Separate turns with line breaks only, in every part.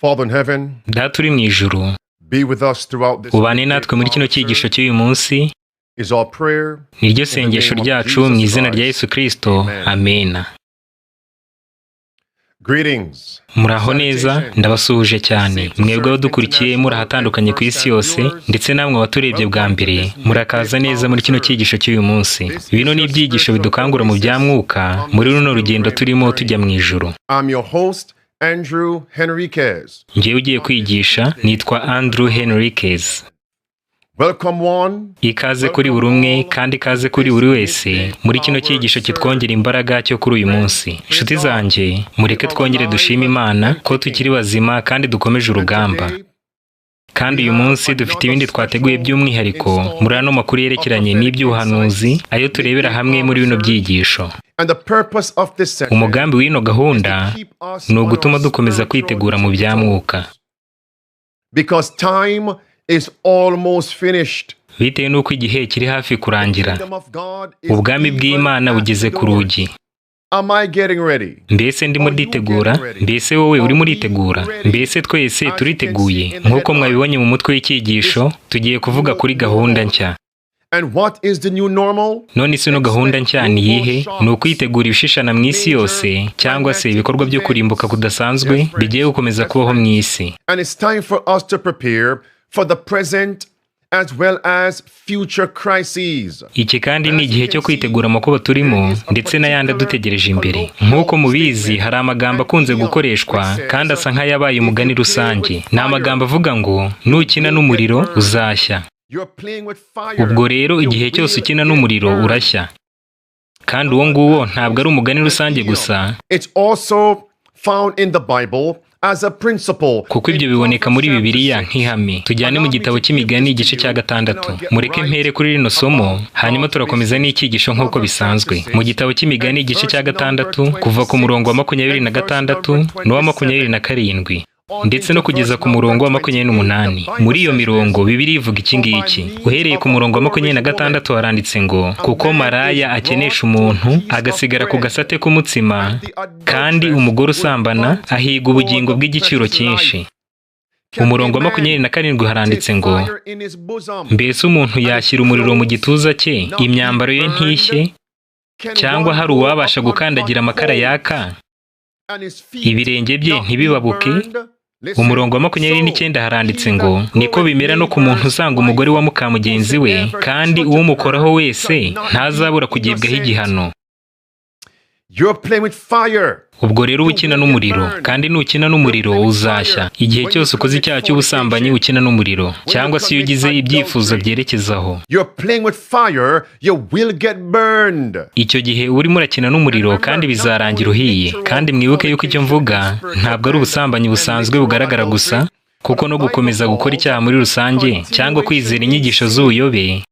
Father in heaven,
Data uri mu ijuru,
be with us throughout this
ubane natwe muri kino cyigisho cy'uyu munsi.
is our prayer.
Niryo sengesho ryacu mu izina rya Yesu Kristo. Amen.
Greetings.
Muraho neza, ndabasuhuje cyane. Mwebwe abadukurikiye muri ahatandukanye ku isi yose, ndetse namwe abaturebye bwa mbere, murakaza neza muri kino cyigisho cy'uyu munsi. Bino ni ibyigisho bidukangura mu bya mwuka muri runo rugendo turimo tujya mu ijuru.
I'm your host, Andrew Henriquez.
Ngiye ugiye kwigisha, nitwa Andrew Henriquez.
Welcome one.
Ikaze kuri buri umwe kandi ikaze kuri buri wese muri kino cyigisho kitwongera imbaraga cyo kuri uyu munsi. Inshuti zanjye, mureke twongere dushime Imana ko tukiri bazima kandi dukomeje urugamba. Kandi uyu munsi dufite ibindi twateguye by'umwihariko muri ano makuru yerekeranye n'iby'ubuhanuzi ayo turebera hamwe muri bino byigisho. Umugambi w'ino gahunda ni ugutuma dukomeza kwitegura mu bya mwuka.
Because time is almost finished.
Bitewe n'uko igihe kiri hafi kurangira. Ubwami bw'Imana bugeze ku rugi.
Am I getting ready?
Mbese ndimo nditegura? Mbese wowe urimo uritegura? Mbese twese turiteguye? Nk'uko mwabibonye mu mutwe w'icyigisho, tugiye kuvuga kuri gahunda nshya.
And what is the new normal?
None ino gahunda nshya ni iyihe? Ni ukwitegura ibishishana mu isi yose, cyangwa se ibikorwa byo kurimbuka kudasanzwe bigiye gukomeza kubaho mu isi.
And it's time for us to prepare for the present as well as future crises.
Iki kandi ni igihe cyo kwitegura amakuba turimo ndetse n'ayandi adutegereje imbere. Nk'uko mubizi, hari amagambo akunze gukoreshwa kandi asa nk'ayabaye umugani rusange. Ni amagambo avuga ngo nukina n'umuriro uzashya. Ubwo rero igihe cyose ukina n'umuriro urashya. Kandi uwo nguwo ntabwo ari umugani rusange gusa.
It's also found in the Bible as a principle.
Kuko ibyo biboneka muri Bibiliya nk'ihame. Tujyane mu gitabo cy'imigani igice cya 6. Mureke mpere kuri rino somo, hanyuma turakomeza n'icyigisho nk'uko bisanzwe. Mu gitabo cy'imigani igice cya 6 kuva ku murongo wa 26 n'uwa 27 ndetse no kugeza ku murongo wa 28. Muri iyo mirongo Bibiliya ivuga iki ngiki. Uhereye ku murongo wa 26 haranditse ngo kuko maraya akenesha umuntu agasigara ku gasate k'umutsima, kandi umugore usambana ahiga ubugingo bw'igiciro cyinshi. Umurongo wa 27 haranditse ngo mbese umuntu yashyira umuriro mu gituza cye, imyambaro ye ntishye, cyangwa hari uwabasha gukandagira amakara yaka, ibirenge bye ntibibabuke. Umurongo wa 29 haranditse ngo niko bimera no ku muntu usanga umugore wa mukamugenzi we, kandi uwumukoraho wese ntazabura kugibwaho igihano. Ubwo rero ukina n'umuriro, kandi nukina n'umuriro uzashya. Igihe cyose ukoze icyaha cy'ubusambanyi ukina n'umuriro, cyangwa se iyo ugize ibyifuzo byerekezaho, icyo gihe urimo urakina n'umuriro kandi bizarangira uhiye. Kandi mwibuke yuko icyo mvuga ntabwo ari ubusambanyi busanzwe bugaragara gusa, kuko no gukomeza gukora icyaha muri rusange cyangwa kwizera inyigisho z'ubuyobe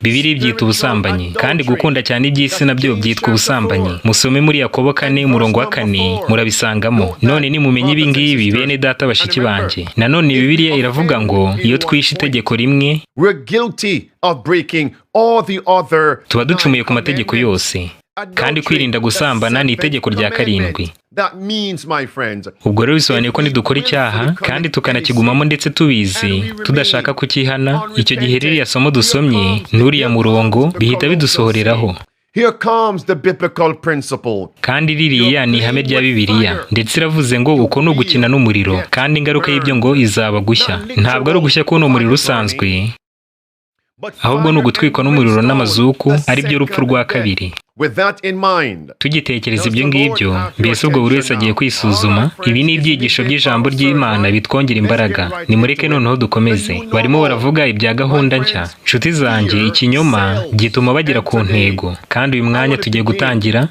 Bibiliya byita ubusambanyi, kandi gukunda cyane iby'isi nabyo byitwa ubusambanyi. Musome muri Yakobo 4 umurongo wa 4 murabisangamo. None nimumenye ibi ngibi bene data bashiki banjye. Nanone Bibiliya iravuga ngo iyo twishe itegeko rimwe tuba ducumuye ku mategeko yose. Kandi kwirinda gusambana ni itegeko rya 7. Ubwo rero bisobanuye ko nidukora icyaha kandi tukanakigumamo ndetse tubizi tudashaka kukihana, icyo gihe ririya somo dusomye n'uriya murongo bihita bidusohoreraho. Kandi ririya ni ihame rya Bibiliya, ndetse iravuze ngo uko ni ugukina n'umuriro, kandi ingaruka y'ibyo ngo izaba gushya. Ntabwo ari ugushya kuno umuriro usanzwe, ahubwo ni ugutwikwa n'umuriro n'amazuku, ari byo rupfu rwa kabiri. Tugitekereza ibyo ngibyo, mbese ubwo buri wese agiye kwisuzuma. Ibi ni ibyigisho by'ijambo ry'Imana bitwongera imbaraga. Nimureke noneho dukomeze. Barimo baravuga ibya gahunda nshya. Nshuti zanjye, ikinyoma gituma bagera ku ntego. Kandi uyu mwanya tugiye gutangira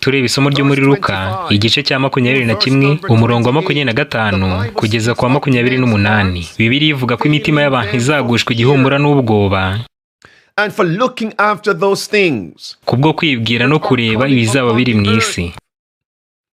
tureba isomo ryo muri Luka igice cya 21 umurongo wa 25 kugeza ku wa 28. Bibiliya ivuga ko imitima y'abantu izagushwa igihumura n'ubwoba, kubwo kwibwira no kureba ibizaba biri mu isi.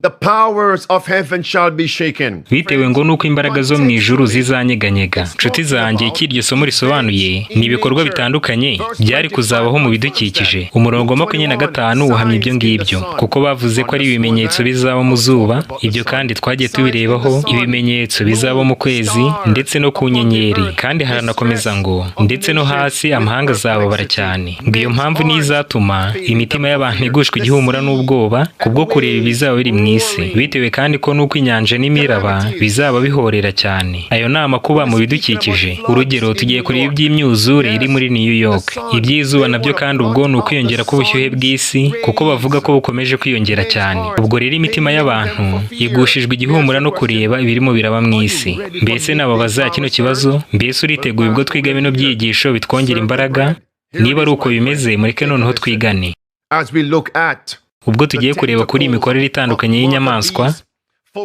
The powers of heaven shall be shaken.
bitewe ngo nuko imbaraga zo mu ijuru zizanyeganyega. Nshuti zanjye, iki iryo somo risobanuye ni ibikorwa bitandukanye byari kuzabaho mu bidukikije. Umurongo wa 25 uhamya ibyo ngibyo, kuko bavuze ko ari ibimenyetso bizaba mu zuba. Ibyo kandi twagiye tubirebaho, ibimenyetso bizaba mu kwezi ndetse no ku nyenyeri. Kandi haranakomeza ngo ndetse no hasi amahanga azababara cyane. Ngiyo mpamvu nizatuma imitima y'abantu igushwa igihumura n'ubwoba kubwo kureba ibizaba biri mu isi, bitewe kandi ko nuko inyanja n'imiraba bizaba bihorera cyane. Ayo nama kuba mu bidukikije. Urugero, tugiye kureba iby'imyuzure iri muri New York. Iby'izuba nabyo kandi ubwo ni ukwiyongera k'ubushyuhe bw'isi, kuko bavuga ko bukomeje kwiyongera cyane. Ubwo rero imitima y'abantu igushijwe igihumura no kureba ibirimo biraba mu isi. Mbese nababaza kino kibazo, mbese uriteguye ubwo twiga bino byigisho bitwongera imbaraga? Niba ari uko bimeze, mureke noneho twigane.
As we look at
Ubwo tugiye kureba kuri imikorere itandukanye y'inyamaswa,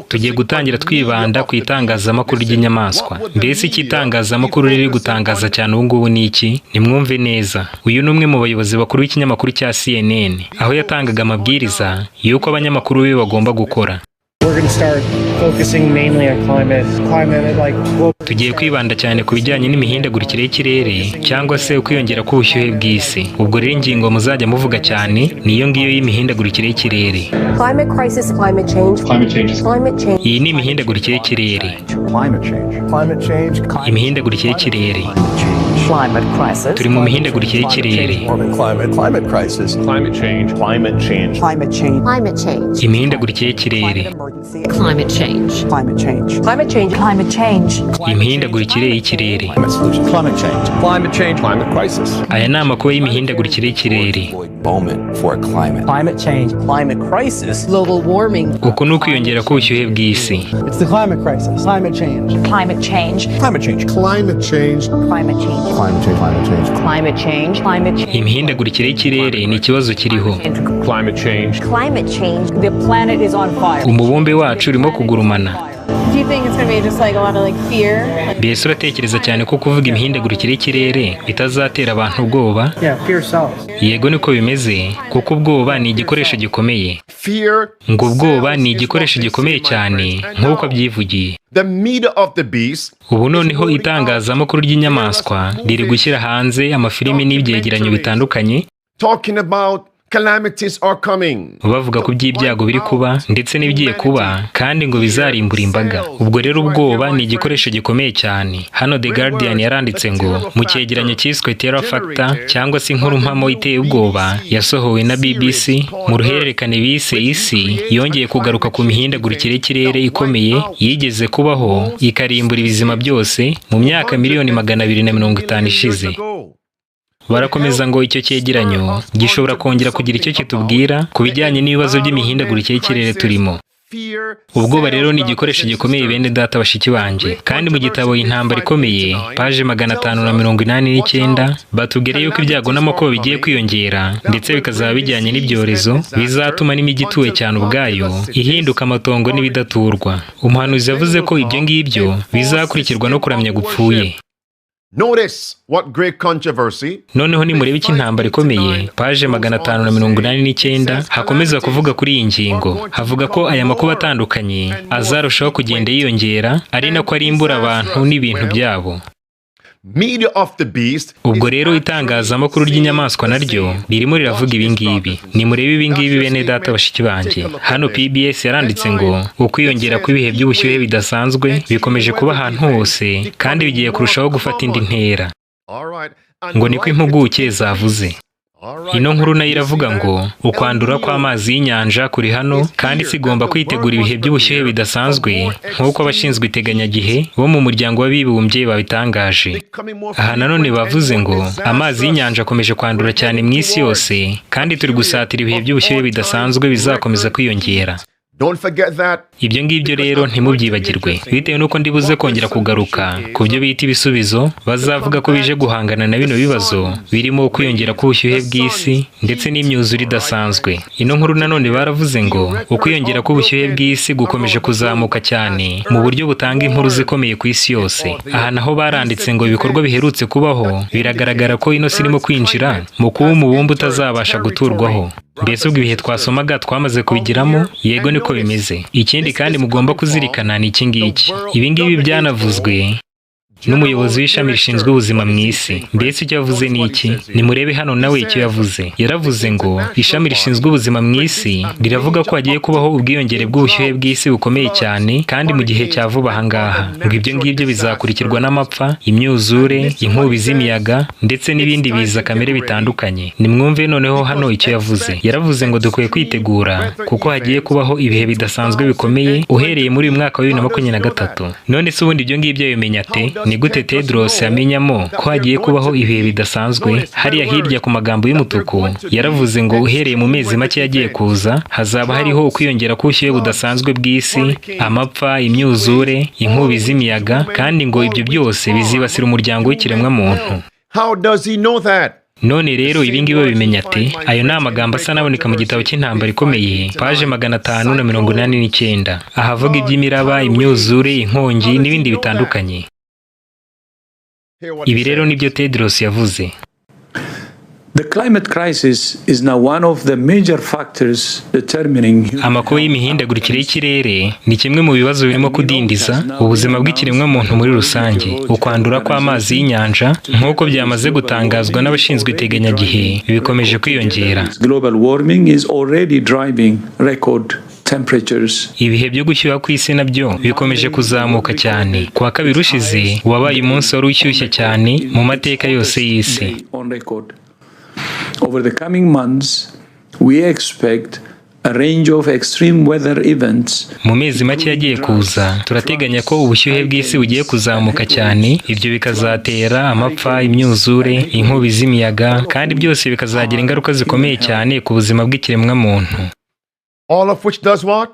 tugiye gutangira twibanda ku itangazamakuru ry'inyamaswa. Mbese iki itangazamakuru riri gutangaza cyane ubu ngubu ni iki? Nimwumve neza. Uyu ni umwe mu bayobozi bakuru b'ikinyamakuru cya CNN, aho yatangaga amabwiriza y'uko abanyamakuru be bagomba gukora. Tugiye kwibanda cyane ku bijyanye n'imihindagurikire y'ikirere cyangwa se ukwiyongera k'ubushyuhe bw'isi. Ubwo rero ingingo muzajya muvuga cyane niyo ngiyo y'imihindagurikire y'ikirere. Iyi ni imihindagurikire y'ikirere. Imihindagurikire y'ikirere. Turi mu mihindagurikire y'ikirere. Imihindagurikire y'ikirere. Imihindagurikire y'ikirere. Aya ni amakuba y'imihindagurikire y'ikirere. Uku ni ukwiyongera k'ubushyuhe bw'isi. Imihindagurikire y'ikirere ni ikibazo kiriho. Umubumbe wacu urimo kugurumana. Mbese uratekereza cyane ko kuvuga imihindagurikire y'ikirere bitazatera abantu ubwoba? Yego niko bimeze, kuko ubwoba ni igikoresho gikomeye. Ngo ubwoba ni igikoresho gikomeye cyane nk'uko abyivugiye. Ubu noneho itangazamakuru ry'inyamaswa riri gushyira hanze amafilimi n'ibyegeranyo bitandukanye bavuga ku by'ibyago biri kuba ndetse n'ibigiye kuba, kandi ngo bizarimbura imbaga. Ubwo rero ubwoba ni igikoresho gikomeye cyane. Hano The Guardian yaranditse ngo mu cyegeranyo cyiswe Terror Factor cyangwa se inkuru mpamo iteye ubwoba yasohowe na BBC, mu ruhererekane bise isi yongeye kugaruka ku mihindagurikire y'ikirere ikomeye yigeze kubaho ikarimbura ibizima byose mu myaka miliyoni 250 ishize. Barakomeza ngo icyo cyegeranyo gishobora kongera kugira icyo kitubwira ku bijyanye n'ibibazo by'imihindagurikire y'ikirere turimo. Ubwoba rero ni igikoresho gikomeye bene data bashiki banjye, kandi mu gitabo Intambara Ikomeye paje 589 batubwira yuko ibyago n'amakuba bigiye kwiyongera ndetse bikazaba bijyanye n'ibyorezo bizatuma n'imijyi ituwe cyane ubwayo ihinduka amatongo n'ibidaturwa. Umuhanuzi yavuze ko ibyo ngibyo bizakurikirwa no kuramya gupfuye. Noneho nimurebe iki Intambara Ikomeye paje 589 hakomeza kuvuga kuri iyi ngingo. Havuga ko aya makuba atandukanye azarushaho kugenda yiyongera, ari nako arimbura abantu n'ibintu byabo. Ubwo rero itangazamakuru ry'inyamaswa naryo ririmo riravuga ibingibi. Nimurebe ibingibi bene data bashiki banjye. Hano PBS yaranditse ngo ukwiyongera kw'ibihe by'ubushyuhe bidasanzwe bikomeje kuba ahantu hose kandi bigiye kurushaho gufata indi ntera. Ngo niko impuguke zavuze. Ino nkuru nayo iravuga ngo ukwandura kw'amazi y'inyanja kuri hano, kandi sigomba kwitegura ibihe by'ubushyuhe bidasanzwe nk'uko abashinzwe iteganyagihe bo mu muryango w'abibumbye babitangaje. Aha nanone bavuze ngo amazi y'inyanja akomeje kwandura cyane mu isi yose, kandi turi gusatira ibihe by'ubushyuhe bidasanzwe bizakomeza kwiyongera. Ibyo ngibyo rero ntimubyibagirwe, bitewe nuko ndibuze kongera kugaruka ku byo bita ibisubizo bazavuga ko bije guhangana na bino bibazo birimo kwiyongera k'ubushyuhe bw'isi ndetse n'imyuzure idasanzwe. Ino nkuru nanone baravuze ngo ukwiyongera k'ubushyuhe bw'isi gukomeje kuzamuka cyane mu buryo butanga inkuru zikomeye ku isi yose. Aha naho baranditse ngo ibikorwa biherutse kubaho biragaragara ko ino si irimo kwinjira mu kuba umubumbe utazabasha guturwaho. Mbese ubwo ibihe twasomaga twamaze kubigiramo? Yego niko bimeze. Ikindi kandi mugomba kuzirikana ni iki ngiki. Ibi ngibi byanavuzwe n'umuyobozi w'ishami rishinzwe ubuzima mu isi. Mbese icyo yavuze ni iki? Nimurebe hano nawe icyo yavuze. Yaravuze ngo ishami rishinzwe ubuzima mu isi riravuga ko hagiye kubaho ubwiyongere bw'ubushyuhe bw'isi bukomeye cyane kandi mu gihe cya vuba aha ngaha. Ngo ibyo ngibyo bizakurikirwa n'amapfa, imyuzure, inkubi z'imiyaga ndetse n'ibindi biza kamere bitandukanye. Nimwumve noneho hano icyo yavuze. Yaravuze ngo dukwiye kwitegura kuko hagiye kubaho ibihe bidasanzwe bikomeye uhereye muri uyu mwaka wa 2023. None se ubundi ibyo ngibyo bimenya ate? Ni gute Tedros yamenyamo ko hagiye kubaho ibihe bidasanzwe? Hariya hirya ku magambo y'umutuku yaravuze ngo uhereye mu mezi make yagiye kuza hazaba hariho ukwiyongera k'ubushyuhe budasanzwe bw'isi, amapfa, imyuzure, inkubi z'imiyaga, kandi ngo ibyo byose bizibasira umuryango w'ikiremwa muntu.
How does he know that?
None rero ibi ngibi babimenya ate? Ayo ni amagambo asa n'aboneka mu gitabo cy'intambara ikomeye, paje 589. Ahavuga iby'imiraba, imyuzure, inkongi n'ibindi bitandukanye. Ibi rero nibyo Tedros yavuze.
The climate crisis is now one of the major factors determining
Amakuba y'imihindagurikire y'ikirere ni kimwe mu bibazo birimo kudindiza ubuzima bw'ikiremwa muntu muri rusange. Ukwandura kw'amazi y'inyanja nk'uko byamaze gutangazwa n'abashinzwe iteganyagihe bikomeje kwiyongera.
Global warming is already driving record temperatures.
Ibihe byo gushyuha kw'isi nabyo bikomeje kuzamuka cyane. Kuwa kabiri ushize wabaye umunsi wari ushyushye cyane mu mateka yose y'isi.
Over the coming months, we expect a range of extreme weather events.
Mu mezi make yagiye kuza turateganya ko ubushyuhe bw'isi bugiye kuzamuka cyane. Ibyo bikazatera amapfa, imyuzure, inkubi z'imiyaga, kandi byose bikazagira ingaruka zikomeye cyane ku buzima bw'ikiremwa muntu.
All of which does what?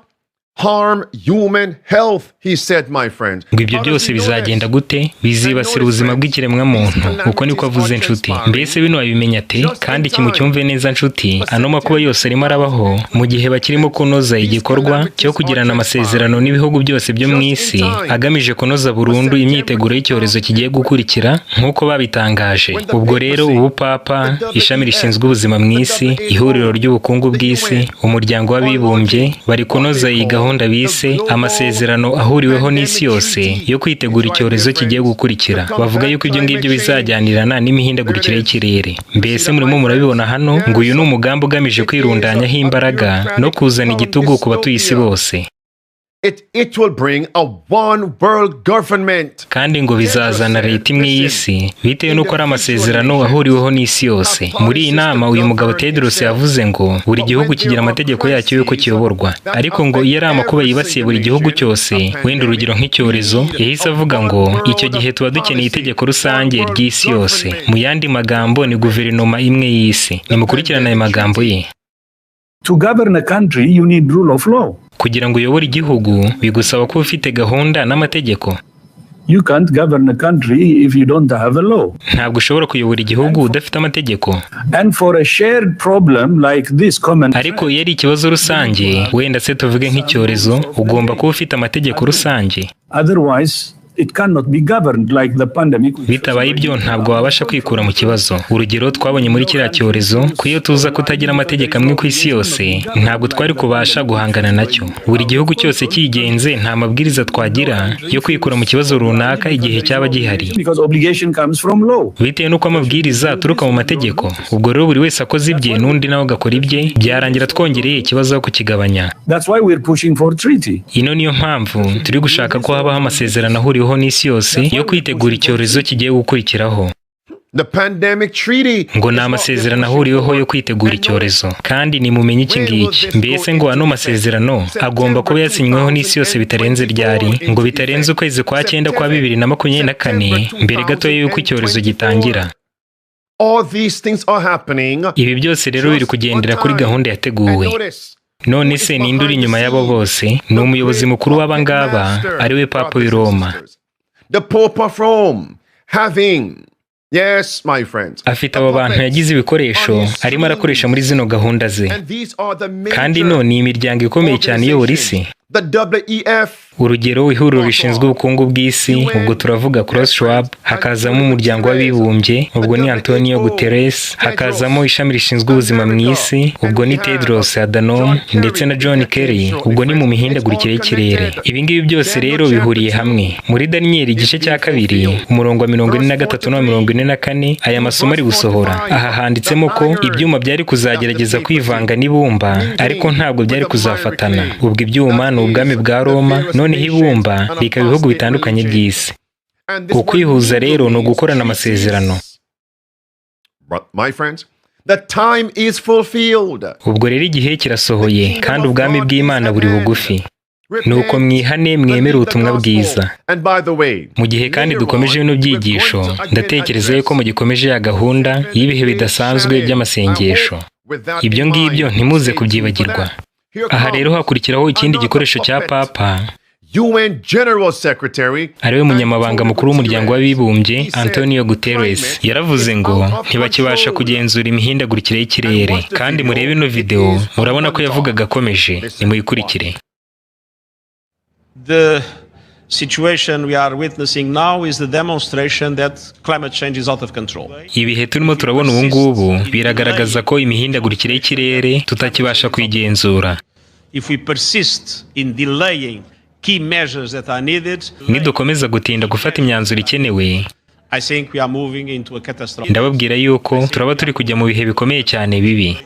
Harm human health, he said, my friend.
Ngo ibyo byose bizagenda gute? Bizibasira ubuzima bw'ikiremwa muntu. Uko niko avuze nshuti. Mbese bino babimenya ate? Kandi kimucyumve neza nshuti. Ano makuba yose arimo arabaho mu gihe bakirimo kunoza igikorwa cyo kugirana amasezerano n'ibihugu byose byo mu isi agamije kunoza burundu imyiteguro y'icyorezo kigiye gukurikira nk'uko babitangaje. Ubwo rero ubupapa, ishami rishinzwe ubuzima mu isi, ihuriro ry'ubukungu bw'isi, umuryango w'abibumbye bari kunoza iyi gahunda bise amasezerano ahuriweho n'isi yose yo kwitegura icyorezo kigiye gukurikira. Bavuga yuko ibyo ngibyo bizajyanirana n'imihindagurikire y'ikirere. Mbese murimo murabibona hano ngo uyu ni umugambi ugamije kwirundanyaho imbaraga no kuzana igitugu ku batuye isi bose.
It will bring a one world government.
Kandi ngo bizazana leta imwe y'isi bitewe n'uko ari amasezerano ahuriweho n'isi yose. Muri iyi nama uyu mugabo Tedros yavuze ngo buri gihugu kigira amategeko yacyo y'uko kiyoborwa, ariko ngo iyo ari amakuba yibasiye buri gihugu cyose, wenda urugero nk'icyorezo, yahise avuga ngo icyo gihe tuba dukeneye itegeko rusange ry'isi yose. Mu yandi magambo ni guverinoma imwe y'isi. Nimukurikirane ayo magambo ye.
To govern a country, you need rule of law.
Kugira ngo uyobore igihugu bigusaba kuba ufite gahunda n'amategeko.
You can't govern a country if you don't have a law.
Ntabwo ushobora kuyobora igihugu udafite amategeko.
And for a shared problem like this common.
Ariko iyo ari ikibazo rusange, wenda se tuvuge nk'icyorezo, ugomba kuba ufite amategeko rusange.
Otherwise, it cannot be governed like the pandemic.
Bitabaye ibyo ntabwo wabasha kwikura mu kibazo. Urugero twabonye muri kiriya cyorezo, ko iyo tuza kutagira amategeko amwe ku isi yose, ntabwo twari kubasha guhangana nacyo. Buri gihugu cyose kigenze nta mabwiriza twagira yo kwikura mu kibazo runaka igihe cyaba gihari.
Because obligation comes from law.
Bitewe n'uko amabwiriza aturuka mu mategeko. Ubwo rero buri wese akoze ibye n'undi nawe agakora ibye, byarangira twongereye ikibazo aho kukigabanya.
That's why we're pushing for treaty.
Ino niyo mpamvu turi gushaka ko habaho amasezerano ahuriweho n'isi yose yo kwitegura icyorezo kigiye gukurikiraho.
The pandemic treaty.
Ngo ni amasezerano ahuriweho yo kwitegura icyorezo. Kandi nimumenye iki ngiki. Mbese ngo ano masezerano agomba kuba yasinyweho n'isi yose bitarenze ryari? Ngo bitarenze ukwezi kwa 9 kwa 2024 mbere gato y'uko icyorezo gitangira.
All these things are happening.
Ibi byose rero biri kugendera kuri gahunda yateguwe. None se ninde uri inyuma y'abo bose? Ni umuyobozi mukuru w'abangaba ariwe Papa w'i Roma.
The Pope of Rome having, yes, my friends,
afite abo bantu yagize ibikoresho arimo arakoresha muri zino gahunda ze. Kandi none imiryango ikomeye cyane iyobora isi.
the WEF,
urugero ihuriro rishinzwe ubukungu bw'isi, ubwo turavuga Klaus Schwab, hakazamo umuryango w'abibumbye, ubwo ni Antonio Guterres, hakazamo ishami rishinzwe ubuzima mu isi, ubwo ni Tedros Adhanom, ndetse na John Kerry, ubwo ni mu mihindagurikire y'ikirere. Ibi ngibi byose rero bihuriye hamwe. Muri Danieli igice cya 2 umurongo wa 43 na 44 aya masomo ari gusohora. Aha handitsemo ko ibyuma byari kuzagerageza kwivanga n'ibumba, ariko ntabwo byari kuzafatana. Ubwo ibyuma ni ubwami bwa Roma, noneho ibumba bikaba ibihugu bitandukanye by'isi. Ukwihuza rero ni ugukorana amasezerano.
My friends, the time is fulfilled.
Ubwo rero igihe kirasohoye kandi ubwami bw'Imana buri bugufi. Nuko mwihane mwemere ubutumwa bwiza. Mu gihe kandi dukomeje bino byigisho, ndatekereza yuko mu gikomeje ya gahunda y'ibihe bidasanzwe by'amasengesho. Ibyo ngibyo ntimuze kubyibagirwa. Aha rero hakurikiraho ikindi gikoresho cya Papa,
UN General Secretary,
ariwe munyamabanga mukuru w'umuryango w'abibumbye Antonio Guterres. Yaravuze ngo ntibakibasha kugenzura imihindagurikire y'ikirere. Kandi murebe ino video murabona ko yavugaga akomeje. Nimuyikurikire.
The situation we are witnessing now is the demonstration that climate change is out of control.
Ibihe turimo turabona ubu ngubu biragaragaza ko imihindagurikire y'ikirere tutakibasha kwigenzura.
If we persist in delaying key measures that are needed,
nidukomeza gutinda gufata imyanzuro ikenewe,
I think we are moving into a catastrophe.
Ndababwira yuko turaba turi kujya mu bihe bikomeye cyane bibi.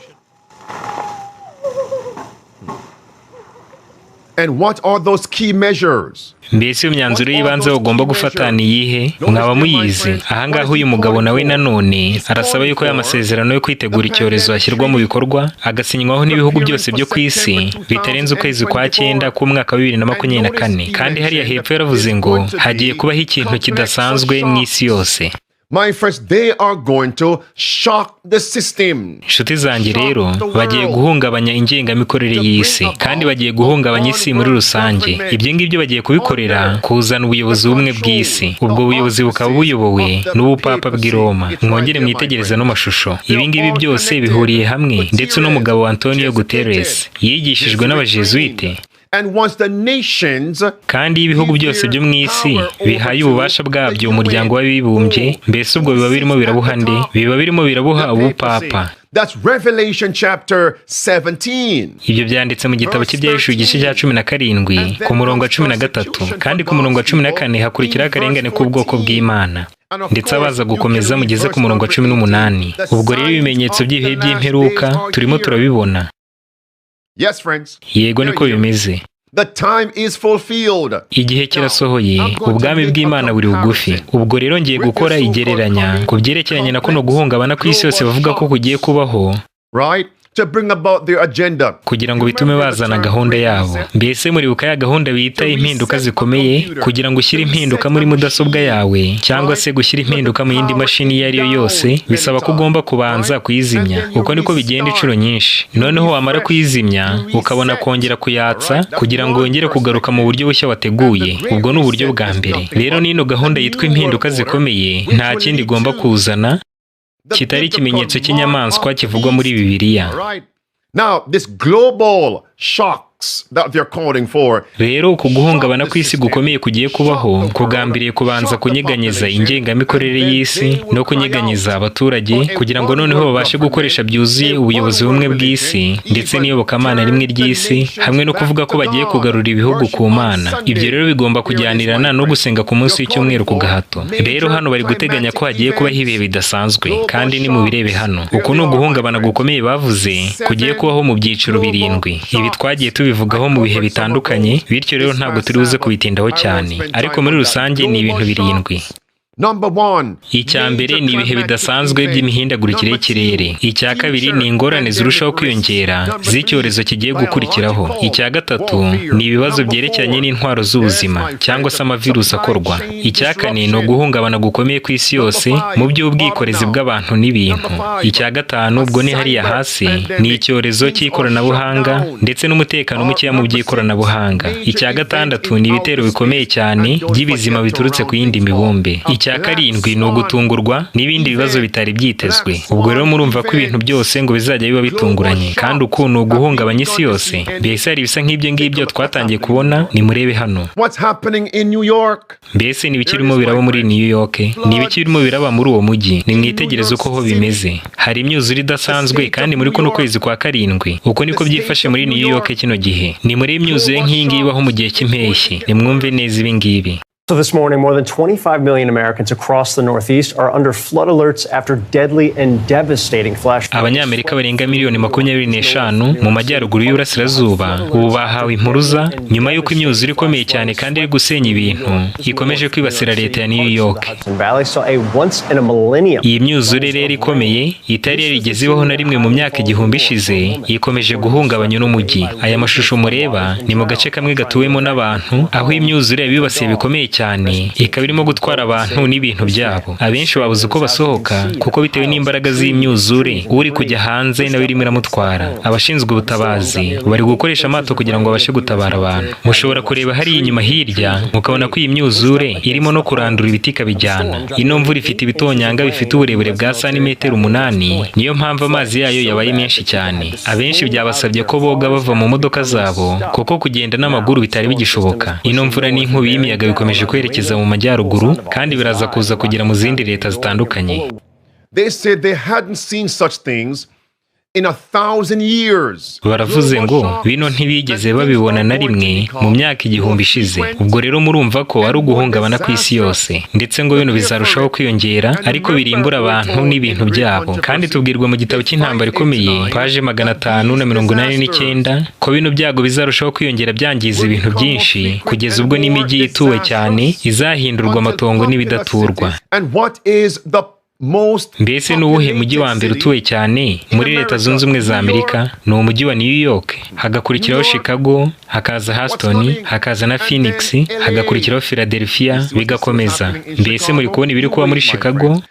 And what are those key measures?
Mbese imyanzuro y'ibanze ugomba gufata ni iyihe? Mwaba muyizi. Ahangaha uyu mugabo nawe nanone arasaba yuko y'amasezerano yo kwitegura icyorezo ashyirwa mu bikorwa, agasinywaho n'ibihugu byose byo ku isi bitarenze ukwezi kwa 9 k'umwaka wa 2024. Kandi hariya hepfo yaravuze ngo hagiye kubaho ikintu kidasanzwe mu isi yose.
My friends, they are going to shock the system.
Inshuti zanjye rero bagiye guhungabanya ingengamikorere y'isi, kandi bagiye guhungabanya isi muri rusange. Ibyo ngibyo bagiye kubikorera kuzana ubuyobozi bumwe bw'isi. Ubwo buyobozi bukaba buyobowe n'ubupapa bw'i Roma. Mwongere mwitegereza no mashusho. Ibi ngibi byose bihuriye hamwe, ndetse n'umugabo Antonio Guterres yigishijwe n'abajesuite.
And once the nations,
kandi ibihugu byose byo mu isi bihaye ububasha bwabyo umuryango w'abibumbye, mbese ubwo biba birimo birabuha nde? Biba birimo birabuha ubupapa.
That's Revelation chapter 17.
Ibyo byanditse mu gitabo cy'Ibyahishuwe igice cya 17 ku murongo wa 13, kandi ku murongo wa 14 hakurikiraho akarengane k'ubwoko bw'Imana. Ndetse abaza gukomeza mugeze ku murongo wa 18. Ubwo rero ibimenyetso by'ibihe by'imperuka turimo turabibona.
Yes, friends.
Yego niko bimeze.
The time is fulfilled.
Igihe kirasohoye, ubwami bw'Imana buri bugufi. Ubwo rero ngiye gukora igereranya ku byerekeranye na kuno guhungabana ku isi yose bavuga ko kugiye kubaho,
right? To bring about their agenda.
Kugira ngo bitume bazana gahunda yabo. Mbese muribuka ya gahunda bita impinduka zikomeye, kugira ngo ushyire impinduka muri mudasobwa yawe cyangwa se gushyira impinduka mu yindi mashini iyo ari yo yose, bisaba ko ugomba kubanza kuyizimya. Uko niko bigenda inshuro nyinshi. Noneho wamara kuyizimya ukabona kongera kuyatsa kugira ngo wongere kugaruka mu buryo bushya wateguye. Ubwo ni uburyo bwa mbere. Rero nino gahunda yitwa impinduka zikomeye nta kindi igomba kuzana kitari ikimenyetso cy'inyamaswa kivugwa muri Bibiliya.
Now this global shocks that they're calling for.
Rero uku guhungabana kw'isi gukomeye kugiye kubaho kugambiriye kubanza kunyeganyeza ingengamikorere y'isi no kunyeganyeza abaturage, kugira ngo noneho babashe gukoresha byuzuye ubuyobozi bumwe bw'isi ndetse n'iyobokamana rimwe ry'isi, hamwe no kuvuga ko bagiye kugarura ibihugu ku Mana. Ibyo rero bigomba kujyanirana no gusenga ku munsi w'icyumweru ku gahato. Rero hano bari guteganya ko hagiye kubaho ibihe bidasanzwe, kandi ni mu birebe hano. Uku ni uguhungabana gukomeye bavuze kugiye kubaho mu byiciro 7. Ibi twagiye tubivugaho mu bihe bitandukanye, bityo rero ntabwo turi buze kubitindaho cyane, ariko muri rusange ni ibintu 7.
Number 1.
Icya mbere ni ibihe bidasanzwe by'imihindagurikire y'ikirere. Icya kabiri ni ingorane zirushaho kwiyongera z'icyorezo kigiye gukurikiraho. Icya gatatu ni ibibazo byerekeranye n'intwaro z'ubuzima cyangwa se amavirusi akorwa. Icya kane ni uguhungabana gukomeye ku isi yose mu by'ubwikorezi bw'abantu n'ibintu. Icya gatanu ubwo ni hariya hasi ni icyorezo cy'ikoranabuhanga ndetse n'umutekano mukeya mu by'ikoranabuhanga. Icya gatandatu ni ibitero bikomeye cyane by'ibizima biturutse ku yindi mibumbe. icya karindwi ni ugutungurwa n'ibindi bibazo bitari byitezwe. Ubwo rero murumva ko ibintu byose ngo bizajya biba bitunguranye, kandi ukuntu uguhungabanya isi yose. Mbese hari ibisa nk'ibyo ngibyo twatangiye kubona, nimurebe hano. Mbese ni ibiki birimo biraba muri New York? Ni ibiki birimo biraba muri uwo mujyi? Nimwitegereze uko ho bimeze. Hari imyuzure idasanzwe kandi muri kuno kwezi kwa karindwi. Uko niko byifashe muri New York kino gihe. Ni muri imyuzure nk'iyi ngiyi ibaho mu gihe cy'impeshyi. Nimwumve neza ibi ngibi.
So this morning, more than 25 million Americans across the Northeast are under flood alerts after deadly and devastating flash floods.
Abanyamerika barenga miliyoni 25 mu majyaruguru y'Uburasirazuba ubu bahawe impuruza nyuma y'uko imyuzure ikomeye cyane kandi iri gusenya ibintu ikomeje kwibasira leta ya New York. Iyi myuzure rero ikomeye itari yarigeze ibaho na rimwe mu myaka igihumbi ishize ikomeje guhungabanya n'umujyi. Aya mashusho mureba ni mu gace kamwe gatuwemo n'abantu aho imyuzure yabibasiye bikomeye cyane ikaba irimo gutwara abantu n'ibintu byabo. Abenshi babuze uko basohoka kuko bitewe n'imbaraga z'imyuzure uri kujya hanze nawe irimo iramutwara. Abashinzwe ubutabazi bari gukoresha amato kugira ngo babashe gutabara abantu. Mushobora kureba hari inyuma hirya mukabona ko iyi myuzure irimo no kurandura ibiti ikabijyana. Ino mvura ifite ibitonyanga bifite uburebure bwa santimetero 8, niyo mpamvu amazi yayo yabaye menshi cyane. Abenshi byabasabye ko boga bava mu modoka zabo kuko kugenda n'amaguru bitari bigishoboka. Ino mvura n'inkubi y'imiyaga bikomeje kwerekeza mu majyaruguru kandi biraza kuza kugera mu zindi leta zitandukanye.
They said they hadn't seen such things in 1,000 years.
Baravuze ngo bino ntibigeze babibona na rimwe mu myaka igihumbi ishize. Ubwo rero murumva ko ari uguhungabana ku isi yose, ndetse ngo bino bizarushaho kwiyongera ariko birimbura abantu n'ibintu byabo. Kandi tubwirwa mu gitabo cy'intambara ikomeye paje 589 ko bino byago bizarushaho kwiyongera byangiza ibintu byinshi kugeza ubwo n'imijyi ituwe cyane izahindurwa amatongo n'ibidaturwa. Mbese ni uwuhe mujyi wa mbere utuwe cyane muri Leta Zunze Ubumwe za Amerika? Ni umujyi wa New York, hagakurikiraho Chicago, hakaza Houston, hakaza na Phoenix, hagakurikiraho Philadelphia, bigakomeza. Mbese muri kubona ibiri kuba muri Chicago?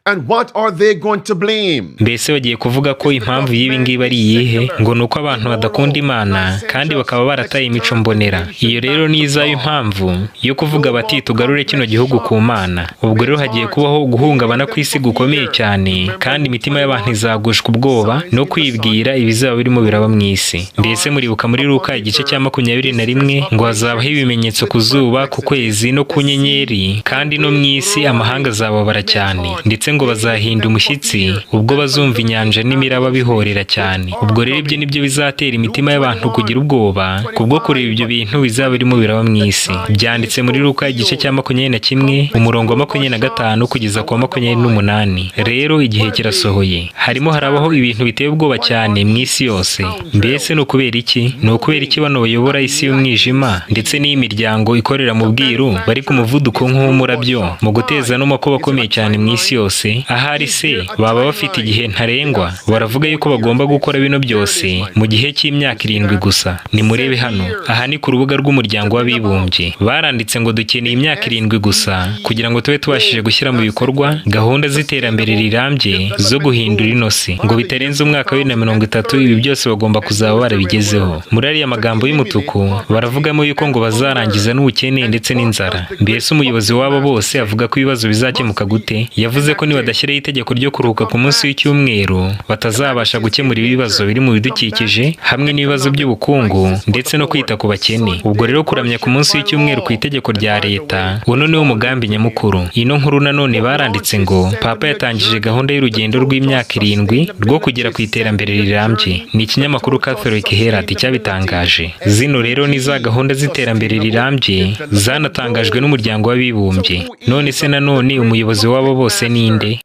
And what are they going to blame?
Mbese bagiye kuvuga ko impamvu y'ibi ngibi ari iyihe? Ngo nuko abantu badakunda Imana kandi bakaba barataye imico mbonera. Iyo rero ni izayo impamvu yo kuvuga bati tugarure kino gihugu ku Mana. Ubwo rero hagiye kubaho guhungabana kw'isi gukomeye cyane kandi imitima y'abantu izagushwa ubwoba no kwibwira ibizaba birimo biraba mu isi. Mbese muribuka muri Luka igice cya 21 ngo hazabaho ibimenyetso ku zuba, ku kwezi no ku nyenyeri, kandi no mu isi amahanga azababara cyane, ndetse ngo bazahinda umushyitsi ubwo bazumva inyanja n'imiraba bihorera cyane. Ubwo rero ibyo nibyo bizatera imitima y'abantu kugira ubwoba kubwo kureba ibyo bintu bizaba birimo biraba mu isi. Byanditse muri Luka igice cya 21 umurongo wa 25 kugeza ku 28. Rero igihe kirasohoye, harimo harabaho ibintu biteye ubwoba cyane mu isi yose. Mbese ni ukubera iki? Ni ukubera iki bano bayobora isi y'umwijima ndetse n'imiryango ikorera mu bwiru bari ku muvuduko nk'umurabyo mu guteza n'amakuba akomeye cyane mu isi yose? Ahari se baba bafite igihe ntarengwa? Baravuga yuko bagomba gukora bino byose mu gihe cy'imyaka 7 gusa. Nimurebe hano, aha ni ku rubuga rw'umuryango w'abibumbye. Baranditse ngo dukeneye imyaka 7 gusa kugira ngo tube tubashije gushyira mu bikorwa gahunda z'iterambere rirambye zo guhindura ino si. Ngo bitarenze umwaka wa 2030 ibi byose bagomba kuzaba barabigezeho. Muri ariya magambo y'umutuku baravugamo yuko ngo bazarangiza n'ubukene ndetse n'inzara. Mbese umuyobozi wabo bose avuga ko ibibazo bizakemuka gute? Yavuze ko badashyiraho itegeko ryo kuruhuka ku munsi w'icyumweru batazabasha gukemura ibibazo biri mu bidukikije hamwe n'ibibazo by'ubukungu ndetse no kwita ku bakene. Ubwo rero kuramya ku munsi w'icyumweru ku itegeko rya leta uno niwo mugambi nyamukuru. Ino nkuru nanone baranditse ngo Papa yatangije gahunda y'urugendo rw'imyaka 7 rwo kugera ku iterambere rirambye. Ni ikinyamakuru Catholic Herald cyabitangaje. Zino rero ni za gahunda z'iterambere rirambye zanatangajwe n'umuryango w'abibumbye. None se nanone umuyobozi wabo bose ninde?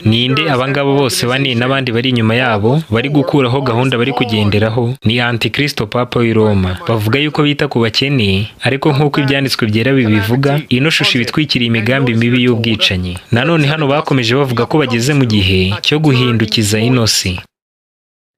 Ninde abangabo bose bane n'abandi bari inyuma yabo bari gukuraho gahunda bari kugenderaho? Ni Antikristo Papa w'i Roma. Bavuga yuko bita ku bakene, ariko nk'uko ibyanditswe byera bibivuga, ino shusho ibitwikiriye imigambi mibi y'ubwicanyi. Nanone hano bakomeje bavuga ko bageze mu gihe cyo guhindukiza ino si.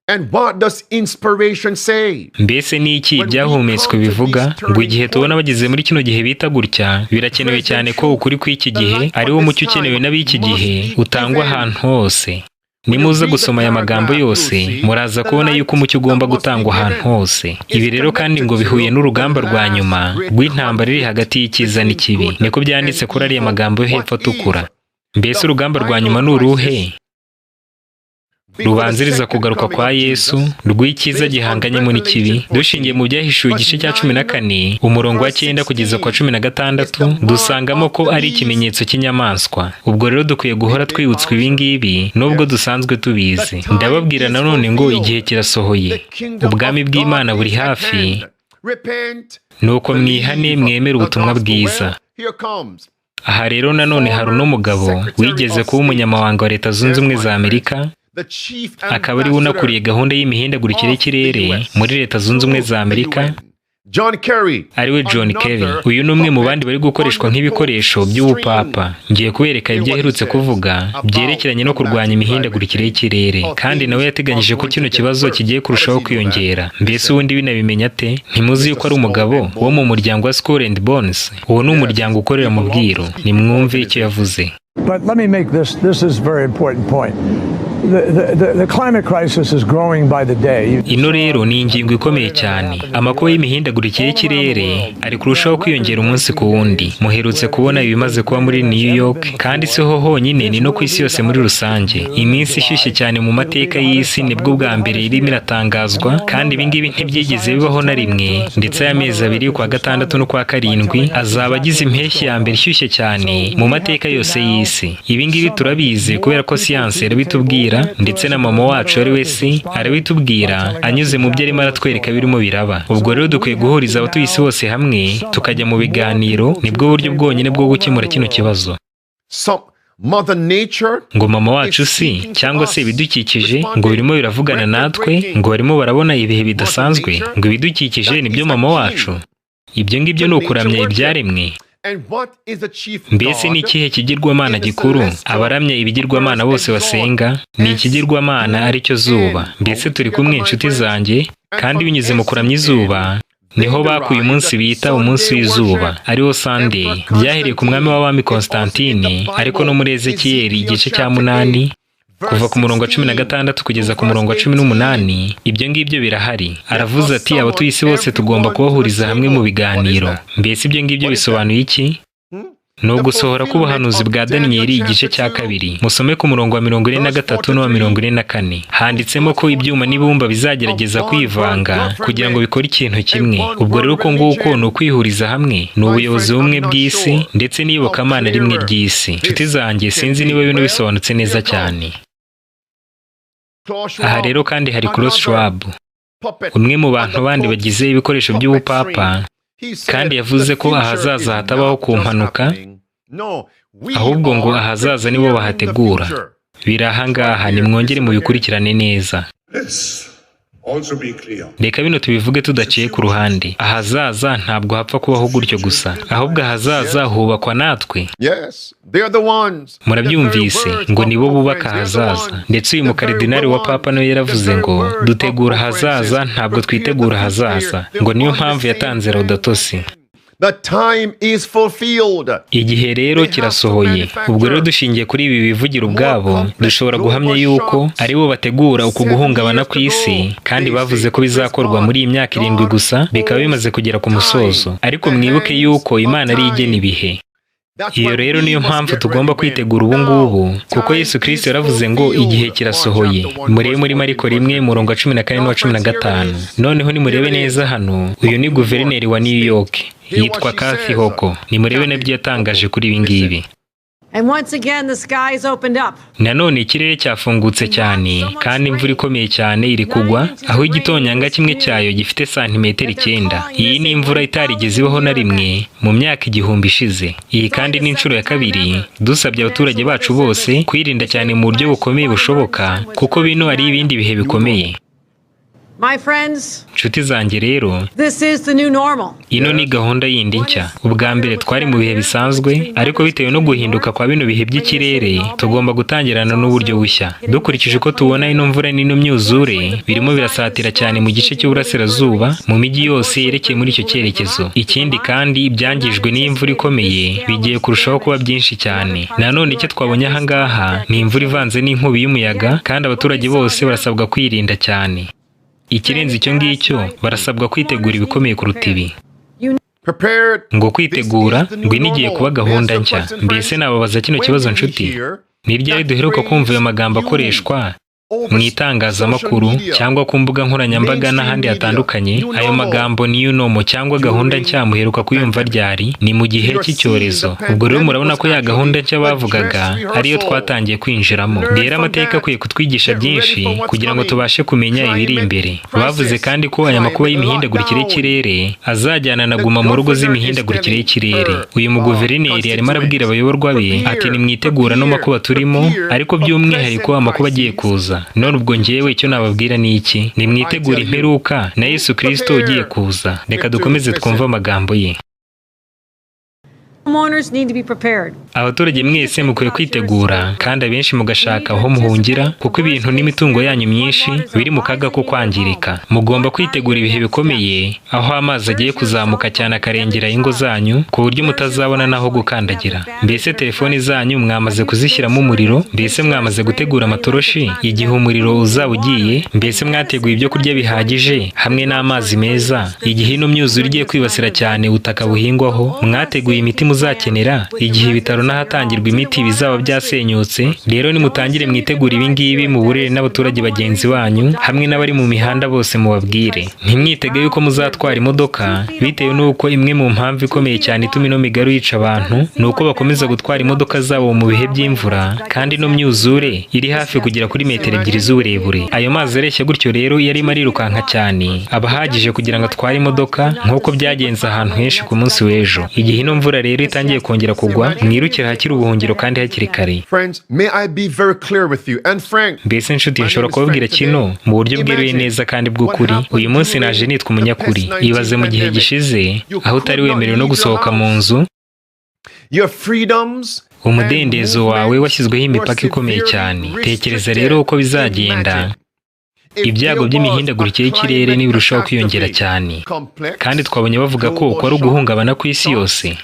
And what does inspiration say?
Mbese ni iki byahumetswe bivuga? Ngo igihe tubona bageze muri kino gihe bita gutya, birakenewe cyane ko ukuri kw'iki gihe ari wo mucyo ukenewe n'ab'iki gihe utangwa ahantu hose. nimuza gusoma aya magambo yose muraza kubona yuko umucyo ugomba gutangwa ahantu hose. Ibi rero kandi ngo bihuye n'urugamba rwa nyuma rw'intambara iri hagati y'icyiza n'ikibi, niko byanditse kuri ariya magambo yo hepfo atukura. Mbese urugamba rwa nyuma ni uruhe? Rubanziriza kugaruka kwa Yesu, rw'icyiza gihanganyemo n'ikibi. Dushingiye mu Byahishuwe igice cya 14 umurongo wa 9 kugeza kwa 16 dusangamo ko ari ikimenyetso cy'inyamaswa. Ubwo rero dukwiye guhora twibutswa ibi ngibi nubwo dusanzwe tubizi. Ndababwira nanone ngo igihe kirasohoye, ubwami bw'Imana buri hafi, nuko mwihane mwemere ubutumwa bwiza. Aha rero nanone hari uno mugabo wigeze kuba umunyamabanga wa Leta Zunze Ubumwe za Amerika, akaba ari unakuriye gahunda y'imihindagurikire y'ikirere muri Leta Zunze Ubumwe za Amerika, ariwe John Kerry. Uyu ni umwe mu bandi bari gukoreshwa nk'ibikoresho by'ubupapa. Ngiye kubereka ibyo aherutse kuvuga byerekeranye no kurwanya imihindagurikire y'ikirere, kandi nawe yateganyije ko kino kibazo kigiye kurushaho kwiyongera. Mbese ubundi binabimenya ate? Ntimuzi yuko ari umugabo wo mu muryango wa Skull and Bones? Uwo ni umuryango ukorera mu bwiru. Nimwumve icyo yavuze.
But let me make this is a very important point. The climate crisis is growing by the day.
Ino rero ni ingingo ikomeye cyane. Amakuba y'imihindagurikire y'ikirere ari kurushaho kwiyongera umunsi ku wundi. Muherutse kubona ibimaze kuba muri New York, kandi siho honyine ni no ku isi yose muri rusange. Iminsi ishyushye cyane mu mateka y'isi nibwo bwa mbere irimo iratangazwa, kandi ibi ngibi ntibyigeze bibaho na rimwe. Ndetse aya mezi abiri kwa gatandatu no kwa karindwi azaba agize impeshyi ya mbere ishyushye cyane mu mateka yose y'isi. Ibi ngibi turabizi kubera ko siyanse irabitubwira, ndetse na mama wacu ari we si arabitubwira anyuze mu byo arimo aratwereka birimo biraba. Ubwo rero dukwiye guhuriza abatuye isi bose hamwe tukajya mu biganiro, nibwo buryo bwonyine bwo gukemura kino kibazo. Ngo mama wacu si cyangwa se ibidukikije ngo birimo biravugana natwe, ngo barimo barabona ibihe bidasanzwe, ngo ibidukikije nibyo mama wacu. Ibyo ngibyo ni ukuramya ibyaremwe. Mbese ni ikihe kigirwamana gikuru abaramya ibigirwamana bose basenga? Ni ikigirwamana ari cyo zuba. Mbese turi kumwe inshuti zanjye, kandi binyuze mu kuramya izuba niho bakuye umunsi bita umunsi w'izuba, ariwo Sunday. Byahereye ku mwami w'abami Constantine, ariko no muri Ezekiyeli igice cya 8 kuva ku murongo wa 16 kugeza ku murongo wa 18, ibyo ngibyo birahari. Aravuze ati abatuye isi bose tugomba kubahuriza hamwe mu biganiro. Mbese ibyo ngibyo bisobanuye iki? Ni ugusohora k'ubuhanuzi bwa Daniyeli igice cya 2. Musome ku murongo wa 43 n'uwa 44. Handitsemo ko ibyuma n'ibumba bizagerageza kwivanga kugira ngo bikore ikintu kimwe. Ubwo rero uko nguko ni ukwihuriza hamwe, ni ubuyobozi bumwe bw'isi ndetse n'iyobokamana rimwe ry'isi. Nshuti zanjye, sinzi niba bino bisobanutse neza cyane. Aha rero kandi hari Klaus Schwab, umwe mu bantu bandi bagize ibikoresho by'ubupapa, kandi yavuze ko ahazaza hatabaho ku mpanuka, ahubwo ngo ahazaza nibo bahategura. Biri ahangaha, nimwongere mubikurikirane neza. Reka bino tubivuge tudaciye ku ruhande. Ahazaza ntabwo hapfa kubaho gutyo gusa, ahubwo ahazaza hubakwa natwe. Murabyumvise ngo nibo bubaka ahazaza. Ndetse uyu mukaridinari wa papa nawe yaravuze ngo dutegura ahazaza, ntabwo twitegura ahazaza, ngo niyo mpamvu yatanze Laudato Si. Igihe rero kirasohoye. Ubwo rero dushingiye kuri ibi bivugira ubwabo, dushobora guhamya yuko ari bo bategura uku guhungabana ku isi, kandi bavuze ko bizakorwa muri iyi myaka 7 gusa, bikaba bimaze kugera ku musozo. Ariko mwibuke yuko Imana ari igena ibihe. Iyo rero niyo mpamvu tugomba kwitegura ubu ngubu, kuko Yesu Kristo yaravuze ngo igihe kirasohoye. Murebe muri Mariko 1 murongo wa 14 n'uwa 15. Noneho nimurebe neza hano, uyu ni guverineri wa New York, yitwa Kathy Hochul. Nimurebe nabyo yatangaje kuri ibi ngibi. Nanone ikirere cyafungutse cyane, kandi imvura ikomeye cyane iri kugwa, aho igitonyanga kimwe cyayo gifite santimetero 9. Iyi ni imvura itarigeze ibaho na rimwe mu myaka 1000 ishize. Iyi kandi ni inshuro ya 2 dusabye abaturage bacu bose kwirinda cyane mu buryo bukomeye bushoboka, kuko bino ari ibindi bihe bikomeye.
My friends,
nshuti zanjye rero,
this is the new normal.
ino ni gahunda yindi nshya. Ubwa mbere twari mu bihe bisanzwe, ariko bitewe no guhinduka kwa bino bihe by'ikirere, tugomba gutangirana n'uburyo bushya. Dukurikije uko tubona ino mvura n'ino myuzure, birimo birasatira cyane mu gice cy'uburasirazuba, mu mijyi yose yerekeye muri icyo cyerekezo. Ikindi kandi ibyangijwe n'imvura ikomeye bigiye kurushaho kuba byinshi cyane. Nanone icyo twabonye aha ngaha ni imvura ivanze n'inkubi y'umuyaga, kandi abaturage bose barasabwa kwirinda cyane. Ikirenze icyo ngicyo, barasabwa kwitegura ibikomeye kuruta ibi. Ngo kwitegura, ngo inigiye kuba gahunda nshya. Mbese nababaza kino kibazo nshuti, ni ryari duheruka kumva ayo magambo akoreshwa mu itangazamakuru cyangwa ku mbuga nkoranyambaga n'ahandi hatandukanye? Ayo magambo niyo nomo cyangwa gahunda nshya muheruka kuyumva ryari? Ni mu gihe cy'icyorezo. Ubwo rero murabona ko ya gahunda nshya bavugaga ariyo twatangiye kwinjiramo. Rero amateka akwiye kutwigisha byinshi kugira ngo tubashe kumenya ibiri imbere. Bavuze kandi ko aya makuba y'imihindagurikire y'ikirere azajyana na guma mu rugo z'imihindagurikire y'ikirere. Uyu muguverineri arimo arabwira abayoborwa be ati nimwitegura no makuba turimo, ariko by'umwihariko amakuba agiye kuza. None ubwo njyewe icyo nababwira ni iki? Nimwitegura imperuka na Yesu Kristo ugiye kuza. Reka dukomeze twumve amagambo ye. Abaturage mwese mukwiye kwitegura, kandi abenshi mugashaka aho muhungira, kuko ibintu n'imitungo yanyu myinshi biri mu kaga ko kwangirika. Mugomba kwitegura ibihe bikomeye, aho amazi agiye kuzamuka cyane akarengera ingo zanyu, ku buryo mutazabona n'aho gukandagira. Mbese telefoni zanyu mwamaze kuzishyiramo umuriro? Mbese mwamaze gutegura amatoroshi igihe umuriro uzaba ugiye? Mbese mwateguye ibyo kurya bihagije hamwe n'amazi meza igihe ino myuzure igiye kwibasira cyane ubutaka buhingwaho? Mwateguye imiti muzakenera igihe ibitaro n'ahatangirwa imiti bizaba byasenyutse? Rero nimutangire mwitegura ibi ngibi mu burere n'abaturage bagenzi banyu hamwe n'abari mu mihanda bose mubabwire. Ntimwitege yuko muzatwara imodoka, bitewe n'uko imwe mu mpamvu ikomeye cyane ituma ino migaro yica abantu ni uko bakomeza gutwara imodoka zabo mu bihe by'imvura, kandi ino myuzure iri hafi kugera kuri metero 2 z'uburebure. Ayo mazi areshya gutyo rero yarimo arirukanka cyane, abahagije kugira ngo atware imodoka nk'uko byagenze ahantu henshi ku munsi w'ejo. Igihe ino mvura rero itangiye kongera kugwa, mwirukira hakiri ubuhungiro kandi hakiri kare. Mbese nshuti, nshobora kubabwira kino mu buryo bweruye neza kandi bw'ukuri. Uyu munsi naje nitwa umunyakuri. Ibaze mu gihe gishize aho utari wemerewe no gusohoka mu nzu, umudendezo wawe washyizweho imipaka ikomeye cyane. Tekereza rero uko bizagenda. Ibyago by'imihindagurikire y'ikirere nibirushaho kwiyongera cyane, kandi twabonye bavuga ko uko ari uguhungabana ku isi yose.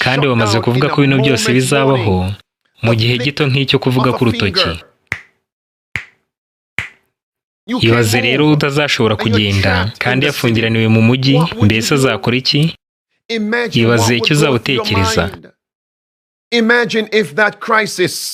Kandi bamaze kuvuga ko bino byose bizabaho mu gihe gito nk'icyo kuvuga k'urutoki. Ibaze rero utazashobora kugenda kandi yafungiraniwe mu mujyi, mbese azakora iki? Ibaze icyo uzaba utekereza.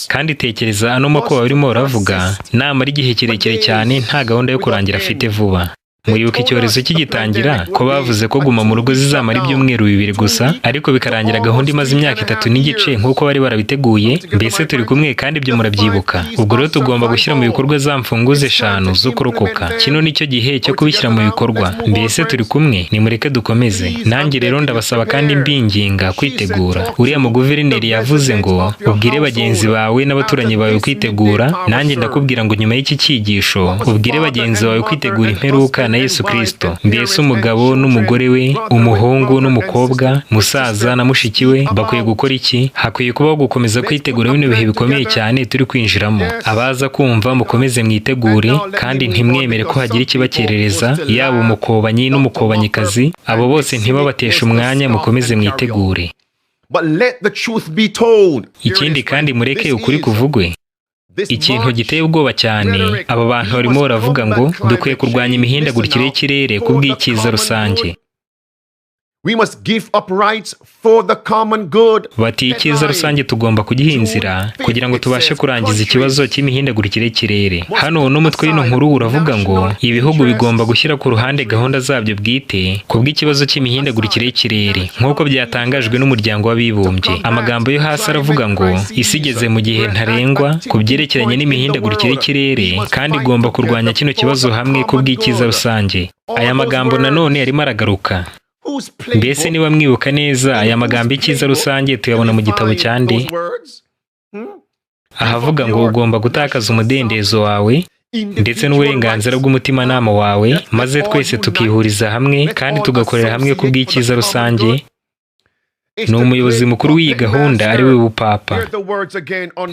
Kandi tekereza ano makuba barimo baravuga namara igihe kirekire cyane nta gahunda yo kurangira afite vuba. Muribuka icyorezo kigitangira ko bavuze ko guma mu rugo zizamara ibyumweru 2 gusa, ariko bikarangira gahunda imaze imyaka 3 n'igice nk'uko bari barabiteguye. Mbese turi kumwe kandi ibyo murabyibuka. Ubwo rero tugomba gushyira mu bikorwa za mfunguzo 5 zo kurokoka. Kino nicyo gihe cyo kubishyira mu bikorwa. Mbese turi kumwe, nimureke dukomeze. Nanjye rero ndabasaba kandi mbinginga kwitegura. Uriya muguverineri yavuze ngo ubwire bagenzi bawe n'abaturanyi bawe kwitegura. Nanjye ndakubwira ngo nyuma y'iki cyigisho ubwire bagenzi bawe kwitegura imperuka na Yesu Kristo. Mbese umugabo n'umugore we, umuhungu n'umukobwa, musaza na mushiki we bakwiye gukora iki? Hakwiye kubaho gukomeza kwitegura bino bihe bikomeye cyane turi kwinjiramo. Abaza kumva mukomeze mwitegure, kandi ntimwemere ko hagira ikibakerereza, yaba umukobanyi n'umukobanyikazi. Abo bose ntibabateshe umwanya, mukomeze mwitegure. Ikindi kandi mureke ukuri kuvugwe. Ikintu giteye ubwoba cyane, aba bantu barimo baravuga ngo dukwiye kurwanya imihindagurikire y'ikirere ku bw'icyiza rusange. Bati icyiza rusange tugomba kugihinzira kugira ngo tubashe kurangiza ikibazo cy'imihindagurikire y'ikirere. Hano n'umutwe w'ino nkuru uravuga ngo ibihugu bigomba gushyira ku ruhande gahunda zabyo bwite ku bw'ikibazo cy'imihindagurikire y'ikirere, nk'uko byatangajwe n'umuryango w'abibumbye. Amagambo yo hasi aravuga ngo isi igeze mu gihe ntarengwa ku byerekeranye n'imihindagurikire y'ikirere, kandi igomba kurwanya kino kibazo hamwe ku bw'icyiza rusange. Aya magambo nanone arimo aragaruka. Mbese niba mwibuka neza, aya magambo y'icyiza rusange tuyabona mu gitabo cyande? Ahavuga ngo ugomba gutakaza umudendezo wawe ndetse n'uburenganzira bw'umutimanama wawe, maze twese tukihuriza hamwe kandi tugakorera hamwe ku bw'icyiza rusange. Ni umuyobozi mukuru w'iyi gahunda ari we Papa.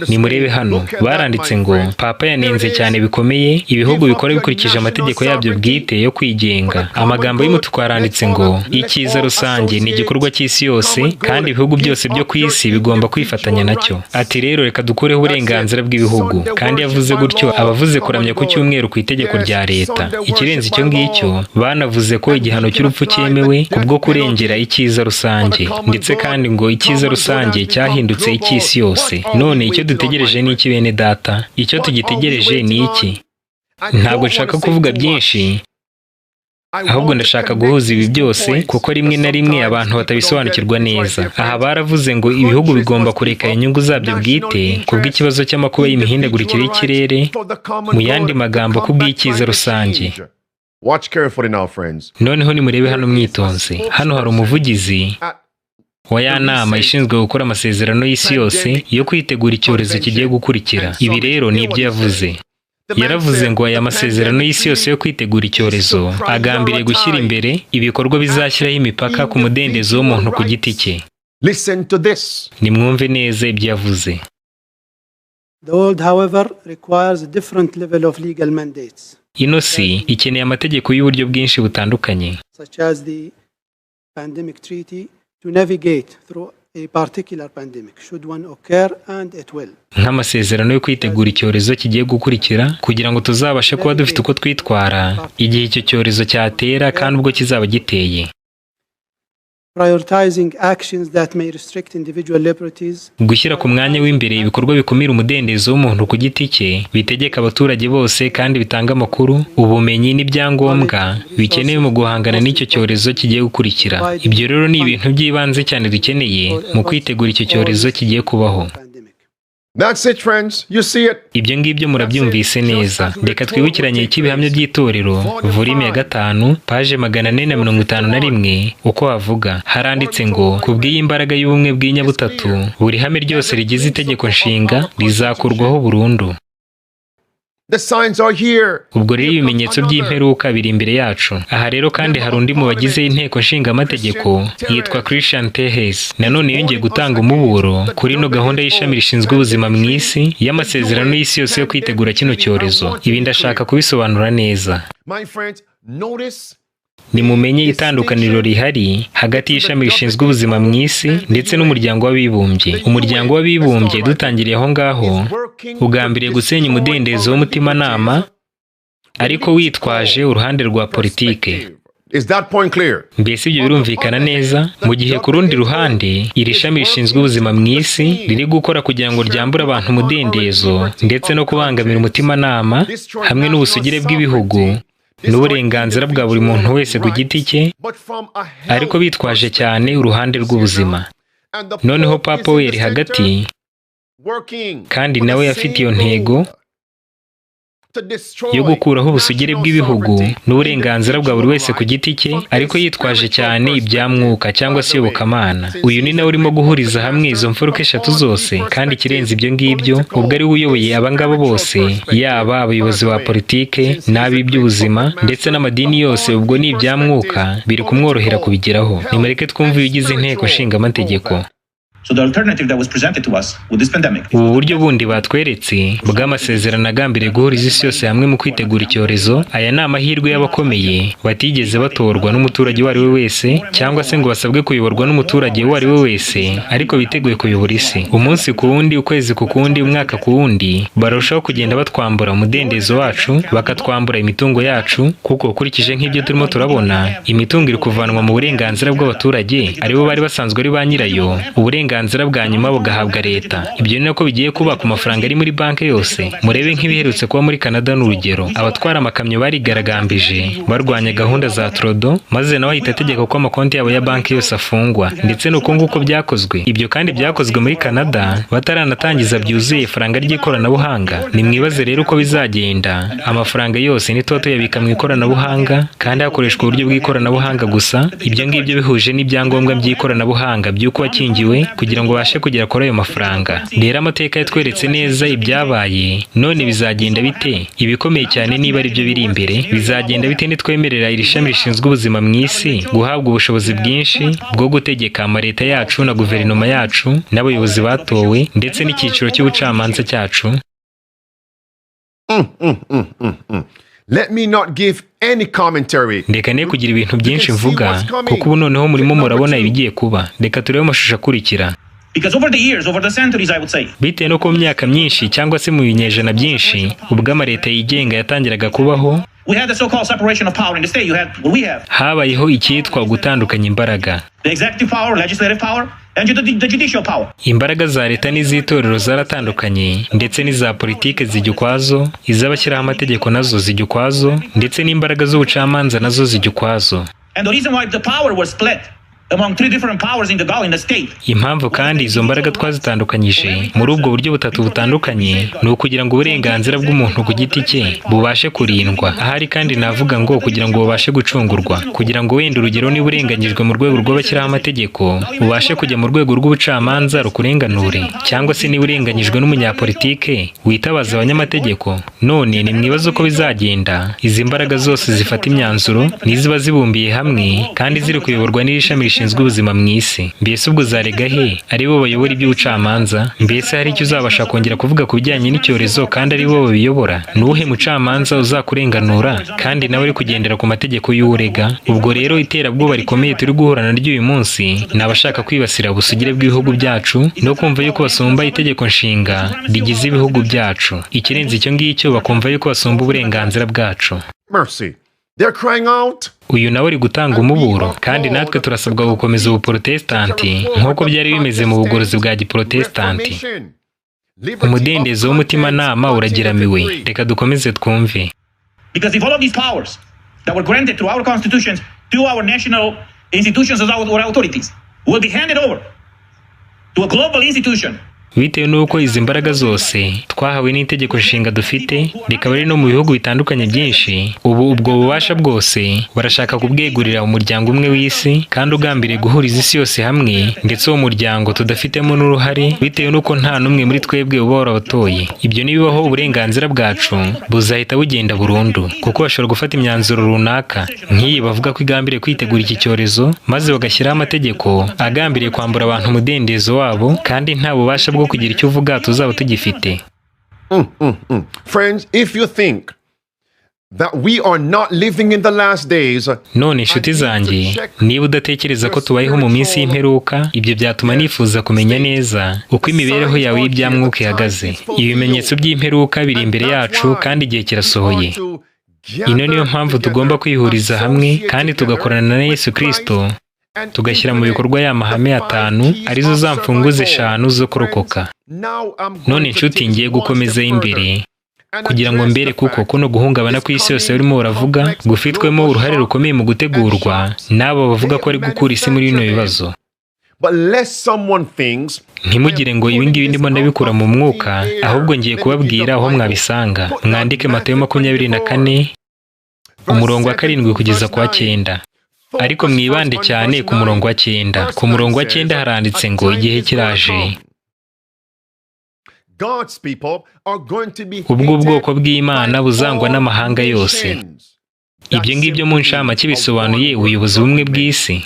Nimurebe hano, baranditse ngo Papa yanenze cyane bikomeye ibihugu bikora bikurikije amategeko yabyo bwite yo kwigenga. Amagambo y'umutuku aranditse ngo icyiza rusange ni igikorwa cy'isi yose kandi ibihugu byose byo ku isi bigomba kwifatanya nacyo. Ati rero reka dukureho uburenganzira bw'ibihugu. Kandi yavuze gutyo abavuze kuramya ku cyumweru ku itegeko rya leta. Ikirenze icyo ngicyo, banavuze ko igihano cy'urupfu cyemewe kubwo kurengera icyiza rusange. Ndetse kandi ngo icyiza rusange cyahindutse icy'isi yose. None icyo dutegereje ni iki bene data? Icyo tugitegereje ni iki? Ntabwo nshaka kuvuga byinshi, ahubwo ndashaka guhuza ibi byose kuko rimwe na rimwe abantu batabisobanukirwa neza. Aha baravuze ngo ibihugu bigomba kureka inyungu zabyo bwite kubw'ikibazo cy'amakuba y'imihindagurikire y'ikirere, mu yandi magambo kubw'icyiza rusange. Noneho nimurebe hano mwitonze. Hano hari umuvugizi wa ya nama ishinzwe gukora amasezerano y'isi yose yo kwitegura icyorezo kigiye gukurikira. Ibi rero ni ibyo yavuze. Yaravuze ngo aya masezerano y'isi yose yo kwitegura icyorezo agambiriye gushyira imbere ibikorwa bizashyiraho imipaka ku mudendezo w'umuntu ku giti cye. Nimwumve neza ibyo yavuze.
The world, however, requires a different level of legal mandates.
Ino si ikeneye amategeko y'uburyo bwinshi butandukanye,
such as the pandemic treaty to navigate through a particular pandemic should one occur, and it will.
Nk'amasezerano yo kwitegura icyorezo kigiye gukurikira kugira ngo tuzabashe kuba dufite uko twitwara igihe icyo cyorezo cyatera kandi ubwo kizaba giteye.
Prioritizing actions that may restrict individual liberties.
Gushyira ku mwanya w'imbere ibikorwa bikumira umudendezo w'umuntu ku giti cye, bitegeka abaturage bose kandi bitanga amakuru, ubumenyi n'ibyangombwa bikenewe mu guhangana n'icyo cyorezo kigiye gukurikira. Ibyo rero ni ibintu by'ibanze cyane dukeneye mu kwitegura icyo cyorezo kigiye kubaho.
That's it, friends. You see it.
Ibyo ngibyo murabyumvise neza. Reka twibukiranye icy'ibihamya by'itorero, volume ya 5, page 451, uko havuga. Haranditse ngo kubw'iyi mbaraga y'ubumwe bw'inyabutatu, buri hame ryose rigize itegeko nshinga rizakurwaho burundu.
The signs are here.
Ubwo rero ibimenyetso by'imperuka biri imbere yacu. Aha rero kandi hari undi mu bagize inteko nshinga amategeko yitwa Christian Tehes. Nanone yongeye gutanga umuburo kuri no gahunda y'ishami rishinzwe ubuzima mu isi y'amasezerano y'isi yose yo kwitegura kino cyorezo. Ibi ndashaka kubisobanura neza.
My friends, notice
Nimumenye itandukaniro rihari hagati y'ishami rishinzwe ubuzima mu isi ndetse n'umuryango w'abibumbye. Umuryango w'abibumbye dutangiriye aho ngaho ugambiriye gusenya umudendezo w'umutimanama, ariko witwaje uruhande rwa politike.
Is that point clear?
Mbese ibyo birumvikana neza, mu gihe ku rundi ruhande iri shami rishinzwe ubuzima mu isi riri gukora kugira ngo ryambure abantu umudendezo ndetse no kubangamira umutimanama hamwe n'ubusugire bw'ibihugu n'uburenganzira bwa buri muntu wese ku giti cye, ariko bitwaje cyane uruhande rw'ubuzima. Noneho Papa we yari hagati, kandi nawe yafite iyo ntego yo gukuraho ubusugire bw'ibihugu n'uburenganzira bwa buri wese ku giti cye, ariko yitwaje cyane ibyamwuka cyangwa se iyobokamana. Uyu ni nawe urimo guhuriza hamwe izo mfuruka eshatu zose, kandi ikirenze ibyo ngibyo, ubwo ari we uyoboye abangabo bose, yaba abayobozi ba politike n'ab'iby'ubuzima ndetse n'amadini yose, ubwo ni ibyamwuka biri kumworohera kubigeraho. Nimureke twumve ibigize inteko nshinga amategeko.
So the alternative that was presented to us with this pandemic.
Ubu buryo bundi batweretse bw'amasezerano agambiriye guhuriza isi yose hamwe mu kwitegura icyorezo, aya ni amahirwe y'abakomeye batigeze batorwa n'umuturage uwo ari we wese, cyangwa se ngo basabwe kuyoborwa n'umuturage uwo ari we wese, ariko biteguye kuyobora isi. Umunsi ku wundi, ukwezi ku kundi, umwaka ku wundi, barushaho kugenda batwambura umudendezo wacu, bakatwambura imitungo yacu, kuko ukurikije nk'ibyo turimo turabona, imitungo iri kuvanwa mu burenganzira bw'abaturage, aribo bari basanzwe ari ba nyirayo, uburenganzira bwa nyuma bugahabwa leta. Ibyo ni nako bigiye kuba ku mafaranga ari muri banki yose. Murebe nk'ibiherutse kuba muri Canada n'urugero. Abatwara amakamyo barigaragambije barwanya gahunda za Trudeau, maze nawe ahita ategeka ko amakonti yabo ya banki yose afungwa, ndetse nuko nguko byakozwe. Ibyo kandi byakozwe muri Canada bataranatangiza byuzuye ifaranga ry'ikoranabuhanga. Nimwibaze rero uko bizagenda. Amafaranga yose ni toto yabika mu ikoranabuhanga, kandi hakoreshwa uburyo bw'ikoranabuhanga gusa. Ibyo ngibyo bihuje n'ibyangombwa by'ikoranabuhanga by'uko wakingiwe, kugira ngo bashe kugera kuri ayo mafaranga. Rero amateka yatweretse neza ibyabaye, none bizagenda bite? Ibikomeye cyane niba ari byo biri imbere, bizagenda bite nitwemerera iri shami rishinzwe ubuzima mu isi guhabwa ubushobozi bwinshi bwo gutegeka amaleta yacu na guverinoma yacu n'abayobozi batowe ndetse n'icyiciro cy'ubucamanza cyacu?
Let me not give any commentary.
Reka ne kugira ibintu byinshi mvuga, kuko ubu noneho murimo murabona ibigiye kuba. Reka turebe amashusho akurikira.
Because over the years, over the centuries, I would say,
Bitewe no ku myaka myinshi cyangwa se mu binyejana byinshi, ubwo amaleta yigenga yatangiraga kubaho,
we had the so-called separation of power in the state. You had what we have.
habayeho icyitwa gutandukanya imbaraga.
The executive power, legislative power, and the judicial power.
Imbaraga za leta n'iz'itorero zaratandukanye, ndetse n'iza politike zijya ukwazo, iz'abashyiraho amategeko nazo zijya ukwazo, ndetse n'imbaraga z'ubucamanza nazo zijya ukwazo.
And the reason why the power was split among three different powers in the state.
Impamvu kandi izo mbaraga twazitandukanyije muri ubwo buryo butatu butandukanye ni ukugira ngo uburenganzira bw'umuntu ku giti cye bubashe kurindwa. Ahari kandi navuga ngo kugira ngo bubashe gucungurwa, kugira ngo wenda urugero niba urenganyijwe mu rwego rw'abashyiraho amategeko ubashe kujya mu rwego rw'ubucamanza rukurenganure, cyangwa se niba urenganyijwe n'umunyapolitike witabaza abanyamategeko. None ni mwibaza uko bizagenda izi mbaraga zose zifata imyanzuro niziba zibumbiye hamwe kandi ziri kuyoborwa n'irishami rishinzwe ubuzima mu isi. Mbese ubwo zarega he ari bo bayobora iby'ubucamanza? Mbese hari icyo uzabasha kongera kuvuga ku bijyanye n'icyorezo kandi ari bo babiyobora? Nuhe mucamanza uzakurenganura kandi nawe ari kugendera ku mategeko y'urega? Ubwo rero iterabwoba rikomeye turi guhura naryo uyu munsi ni abashaka kwibasira ubusugire bw'ibihugu byacu no kumva yuko basumba itegeko nshinga rigize ibihugu byacu. Ikirenze icyo ngicyo bakumva yuko basumba uburenganzira bwacu.
Mercy. They're crying out.
Uyu nawe ari gutanga umuburo, kandi natwe turasabwa gukomeza ubuprotestanti nk'uko byari bimeze mu bugorozi bwa giprotestanti. Umudendezo w'umutimanama uragiramiwe. Reka dukomeze twumve.
Because if all of these powers that were granted through our constitutions to our national institutions or authorities will be handed over to a global institution.
Bitewe n'uko izi mbaraga zose twahawe n'itegeko nshinga dufite rikaba ari no mu bihugu bitandukanye byinshi, ubwo bubasha bwose barashaka kubwegurira umuryango umwe w'isi kandi ugambiriye guhuriza isi yose hamwe, ndetse uwo muryango tudafitemo n'uruhare bitewe n'uko nta n'umwe muri twebwe uba warabatoye. Ibyo nibibaho uburenganzira bwacu buzahita bugenda burundu, kuko bashobora gufata imyanzuro runaka nk'iyi bavuga ko igambiriye kwitegura iki cyorezo maze bagashyiraho amategeko agambiriye kwambura abantu umudendezo wabo kandi nta bubasha bwo kugira icyo uvuga tuzaba tugifite.
Friends, if you think that we are not living in the last days,
none inshuti zanjye, niba udatekereza ko tubayeho mu minsi y'imperuka, ibyo byatuma nifuza kumenya neza uko imibereho yawe y'ibyamwuka ihagaze. Ibimenyetso by'imperuka biri imbere yacu kandi igihe kirasohoye. Ino niyo mpamvu tugomba kwihuriza hamwe kandi tugakorana na Yesu Kristo, tugashyira mu bikorwa ya mahame 5 arizo za mfunguzo 5 zo kurokoka. None inshuti, ngiye gukomeza imbere kugira ngo mbere kuko kuno guhungabana ku isi yose urimo uravuga gufitwemo uruhare rukomeye mu gutegurwa n'abo bavuga ko ari gukura isi muri bino bibazo. Ntimugire ngo ibi ngibi ndimo ndabikura mu mwuka, ahubwo ngiye kubabwira aho mwabisanga. Mwandike Matayo 24 umurongo wa 7 kugeza kwa 9. Ariko mwibande cyane ku murongo wa 9. Ku murongo wa 9 haranditse ngo igihe kiraje. Ubwo ubwoko bw'Imana buzangwa n'amahanga yose. Ibyo ngibyo mu ncamake bisobanuye ubuyobozi bumwe bw'isi,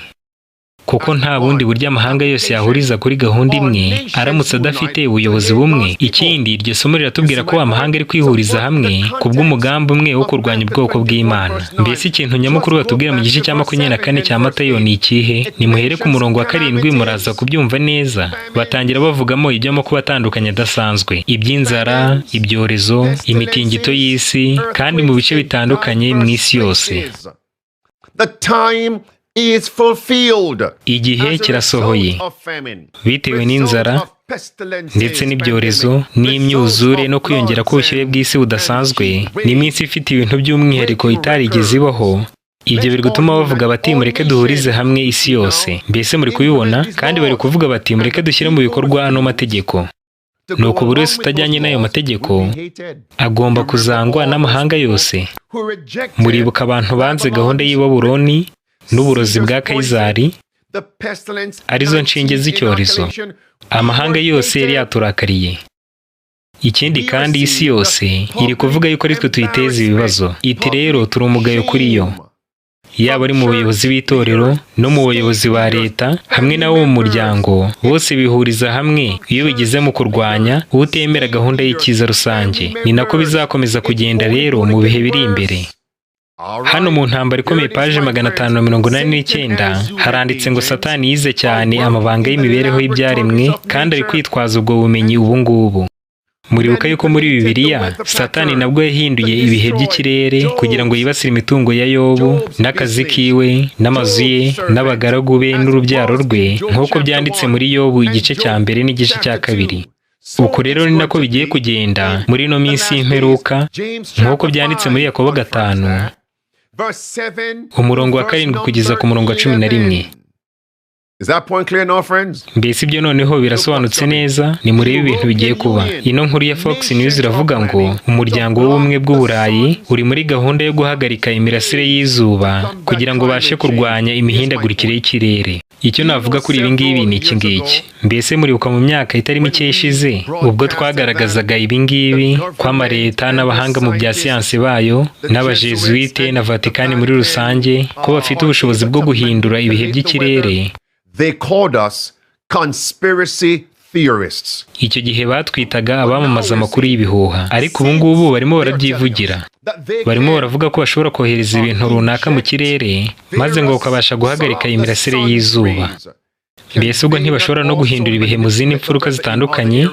kuko nta bundi buryo amahanga yose yahuriza kuri gahunda imwe aramutse adafite ubuyobozi bumwe. Ikindi, iryo somo riratubwira ko amahanga ari kwihuriza hamwe kubw'umugambi umwe wo kurwanya ubwoko bw'Imana. Mbese ikintu nyamukuru batubwira mu gice cya 24 cya Matayo ni ikihe? Nimuhere ku murongo wa 7 muraza kubyumva neza. Batangira bavugamo iby'amakuba atandukanye adasanzwe, iby'inzara, ibyorezo, imitingito y'isi, kandi mu bice bitandukanye mu isi yose.
Is fulfilled.
Igihe kirasohoye bitewe n'inzara ndetse n'ibyorezo n'imyuzure no kwiyongera k'ubushyuhe bw'isi budasanzwe. N'iminsi ifite ibintu by'umwihariko itarigeze ibaho. Ibyo biri gutuma bavuga bati mureke duhurize hamwe isi yose. Mbese muri kubibona? Kandi bari kuvuga bati mureke dushyire mu bikorwa ano mategeko. Nuko buri wese utajyanye n'ayo mategeko agomba kuzangwa n'amahanga yose. Muribuka abantu banze gahunda y'i Babuloni n'uburozi bwa Kayizari arizo nshinge z'icyorezo. Amahanga yose yari yaturakariye. Ikindi kandi isi yose iri kuvuga yuko ari twe tuyiteza ibibazo. Iti rero turi umugayo kuri yo. Yaba ari mu bayobozi b'itorero no mu bayobozi ba leta hamwe n'abo mu muryango, bose bihuriza hamwe iyo bigeze mu kurwanya utemera gahunda y'icyiza rusange. Ni nako bizakomeza kugenda rero mu bihe biri imbere. Hano mu ntambara ikomeye paje 589 haranditse ngo Satani yize cyane amabanga y'imibereho y'ibyaremwe kandi ari kwitwaza ubwo bumenyi ubu ngubu. Muribuka yuko muri Bibiliya Satani nabwo yahinduye ibihe by'ikirere kugira ngo yibasire imitungo ya Yobu n'akazi kiwe n'amazu ye n'abagaragu be n'urubyaro rwe, nk'uko byanditse muri Yobu igice cya mbere n'igice cya kabiri. Uko rero ni nako bigiye kugenda muri no minsi y'imperuka, nk'uko byanditse muri Yakobo 5 umurongo wa 7 kugeza ku murongo wa 11.
Is that point clear now, friends?
Mbese ibyo noneho birasobanutse neza, ni murebe ibintu bigiye kuba. Ino nkuru ya Fox News iravuga ngo umuryango w'ubumwe bw'Uburayi uri muri gahunda yo guhagarika imirasire y'izuba kugira ngo bashe kurwanya imihindagurikire y'ikirere. Icyo navuga kuri ibi ngibi ni iki ngiki. Mbese muribuka mu myaka itari mike ishize ubwo twagaragazaga ibi ngibi kwa leta n'abahanga mu bya siyansi bayo n'abajesuite na Vatikani muri rusange ko bafite ubushobozi bwo guhindura ibihe by'ikirere.
They called us conspiracy theorists.
Icyo gihe batwitaga abamamaza amakuru y'ibihuha, ariko ubu ngubu barimo barabyivugira. Barimo baravuga ko bashobora kohereza ibintu runaka mu kirere maze ngo ukabasha guhagarika imirasire y'izuba. Mbese ubwo ntibashobora no guhindura ibihe mu zindi mfuruka zitandukanye?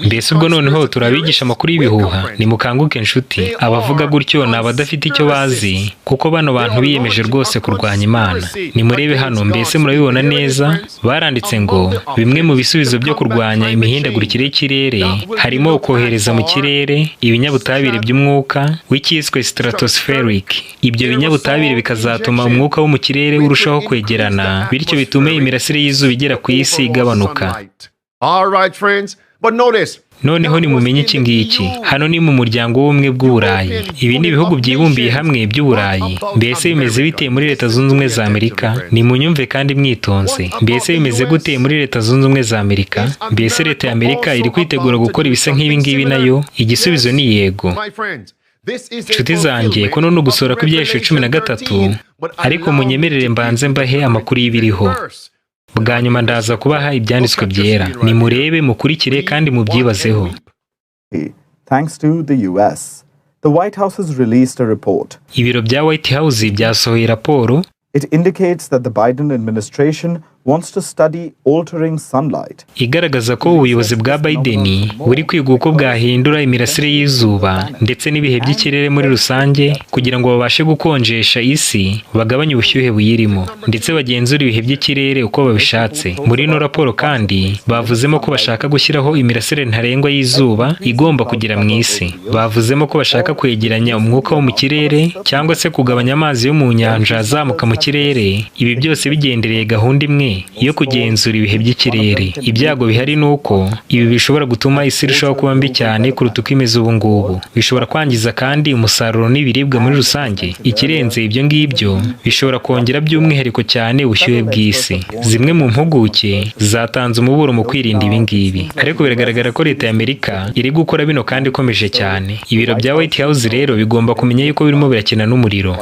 Mbese ubwo noneho turabigisha amakuru y'ibihuha? Nimukanguke nshuti, abavuga gutyo ni abadafite icyo bazi, kuko bano bantu biyemeje rwose kurwanya Imana. Nimurebe hano, mbese murabibona neza? Baranditse ngo bimwe mu bisubizo byo kurwanya imihindagurikire y'ikirere harimo kohereza mu kirere ibinyabutabire by'umwuka w'icyiswe stratospheric. Ibyo binyabutabire bikazatuma umwuka wo mu kirere urushaho kwegerana, bityo bitume imirasire y'izuba igera ku isi igabanuka.
All right, friends. But notice,
noneho nimumenye iki ngiki. Hano ni mu muryango w'ubumwe bw'Uburayi. Ibi ni ibihugu byibumbiye hamwe by'Uburayi. Mbese bimeze bite muri Leta Zunze Ubumwe za Amerika? Nimunyumve kandi mwitonze. Mbese bimeze gute muri Leta Zunze Ubumwe za Amerika? Mbese Leta ya Amerika iri kwitegura gukora ibisa nk'ibi ngibi nayo? Igisubizo ni yego. Nshuti zanjye, kuno ni ugusora kw'Ibyahishuwe 13, ariko munyemerere mbanze mbahe amakuru y'ibiriho. Bwa nyuma ndaza kubaha ibyanditswe byera. Nimurebe, mukurikire kandi mubyibazeho.
Thanks to the US, the White House has released a report.
Ibiro bya White House byasohoye raporo.
It indicates that the Biden administration wants to study altering sunlight.
Igaragaza ko ubuyobozi bwa Biden buri kwiga uko bwahindura imirasire y'izuba ndetse n'ibihe by'ikirere muri rusange kugira ngo babashe gukonjesha isi, bagabanye ubushyuhe buyirimo ndetse bagenzura ibihe by'ikirere uko babishatse. Muri ino raporo kandi bavuzemo ko bashaka gushyiraho imirasire ntarengwa y'izuba igomba kugera mu isi. Bavuzemo ko bashaka kwegeranya umwuka wo mu kirere cyangwa se kugabanya amazi yo mu nyanja azamuka mu kirere. Ibi byose bigendereye gahunda imwe yo kugenzura ibihe by'ikirere. Ibyago bihari nuko ibi bishobora gutuma isi irushaho kuba mbi cyane kuruta uko imeze ubu ngubu. Bishobora kwangiza kandi umusaruro n'ibiribwa muri rusange. Ikirenze ibyo ngibyo bishobora kongera by'umwihariko cyane ubushyuhe bw'isi. Zimwe mu mpuguke zatanze umuburo mu kwirinda ibi ngibi, ariko biragaragara ko Leta ya Amerika iri gukora bino kandi ikomeje cyane. Ibiro bya White House rero bigomba kumenya yuko birimo birakina n'umuriro.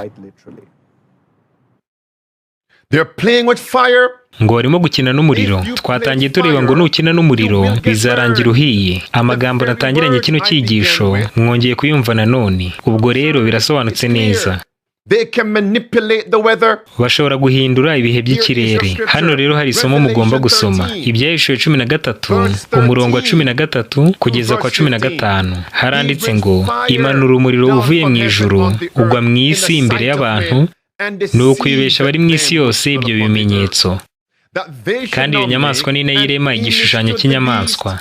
They're playing with fire.
Ngo barimo gukina n'umuriro. Twatangiye tureba ngo nukina n'umuriro bizarangira uhiye. Amagambo natangiranye kino cyigisho mwongeye kuyumva nanone. Ubwo rero birasobanutse neza.
They can manipulate the weather.
Bashobora guhindura ibihe by'ikirere. Hano rero hari isomo mugomba gusoma. Ibyahishuwe 13 umurongo wa 13 kugeza kwa 15. Haranditse ngo imanura umuriro uvuye mu ijuru ugwa mu isi imbere y'abantu, nuko yubesha bari mu isi yose ibyo bimenyetso. Kandi iyo nyamaswa ni nayo irema igishushanyo cy'inyamaswa.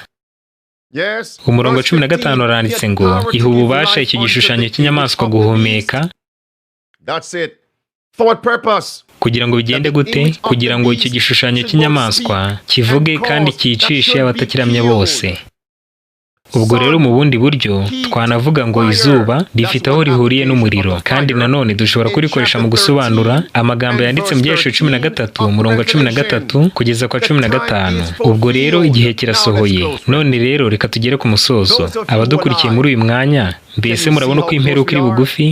Umurongo wa 15 haranditse ngo iha ububasha icyo gishushanyo cy'inyamaswa guhumeka. Kugira ngo bigende gute? Kugira ngo icyo gishushanyo cy'inyamaswa kivuge kandi cyicishe abatakiramya bose. ubwo rero mu bundi buryo twanavuga ngo izuba rifite aho rihuriye n'umuriro, kandi nanone dushobora kurikoresha mu gusobanura amagambo yanditse mu Byahishwe 13 umurongo wa 13 kugeza kwa 15. ubwo rero igihe kirasohoye. None rero reka tugere ku musozo. Abadukurikiye muri uyu mwanya, mbese murabona uko imperuka iri bugufi?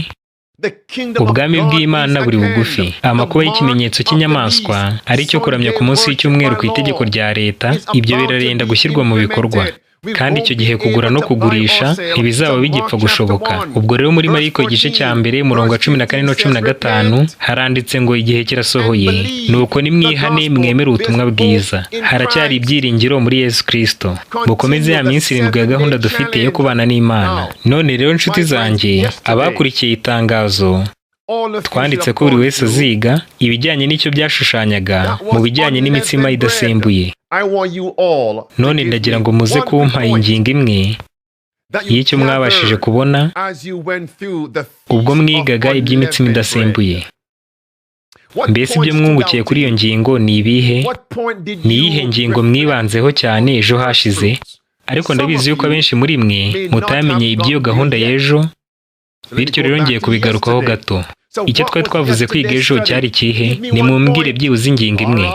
Ubwami bw'Imana buri bugufi. Amakuba y'ikimenyetso cy'inyamaswa ari cyo kuramya ku munsi w'icyumweru ku itegeko rya leta, ibyo birarenda gushyirwa mu bikorwa, kandi icyo gihe kugura no kugurisha ntibizaba bigipfa gushoboka. Ubwo rero muri Mariko igice cya mbere umurongo wa 14 no 15 haranditse ngo igihe kirasohoye, nuko nimwihane mwemere ubutumwa bwiza. Haracyari ibyiringiro muri Yesu Kristo. Mukomeze ya minsi 7 ya gahunda dufite yo kubana n'Imana. None rero nshuti zanjye, abakurikiye itangazo twanditse ko buri wese aziga ibijyanye n'icyo byashushanyaga mu bijyanye n'imitsima idasembuye. None ndagira ngo muze kumpa ingingo imwe y'icyo mwabashije kubona ubwo mwigaga iby'imitsima idasembuye. Mbese ibyo mwungukiye kuri iyo ngingo ni ibihe? Ni iyihe ngingo mwibanzeho cyane ejo hashize? Ariko ndabizi yuko abenshi muri mwe mutamenye iby'iyo gahunda y'ejo, bityo rero ngiye kubigarukaho gato. Icyo twari twavuze kwiga ejo cyari kihe? Nimumbwire byibuze ingingo imwe.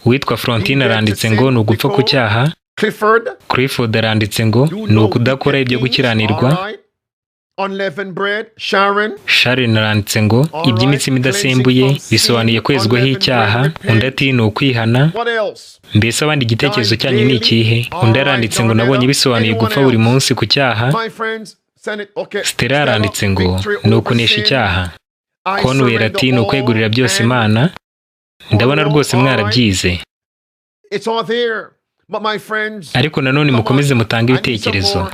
Uwitwa Frontine aranditse ngo ni ugupfa ku cyaha. Clifford aranditse ngo ni ukudakora ibyo gukiranirwa. Sharon aranditse ngo iby'imitsima idasembuye bisobanuye kwezwaho icyaha. Undi ati ni ukwihana. Mbese abandi igitekerezo cyanyu ni ikihe? Undi aranditse ngo nabonye bisobanuye gupfa buri munsi ku cyaha. Stella aranditse ngo ni ukunesha icyaha. Conwell ati ni ukwegurira byose Imana. Ndabona rwose mwarabyize, ariko nanone mukomeze mutange ibitekerezo.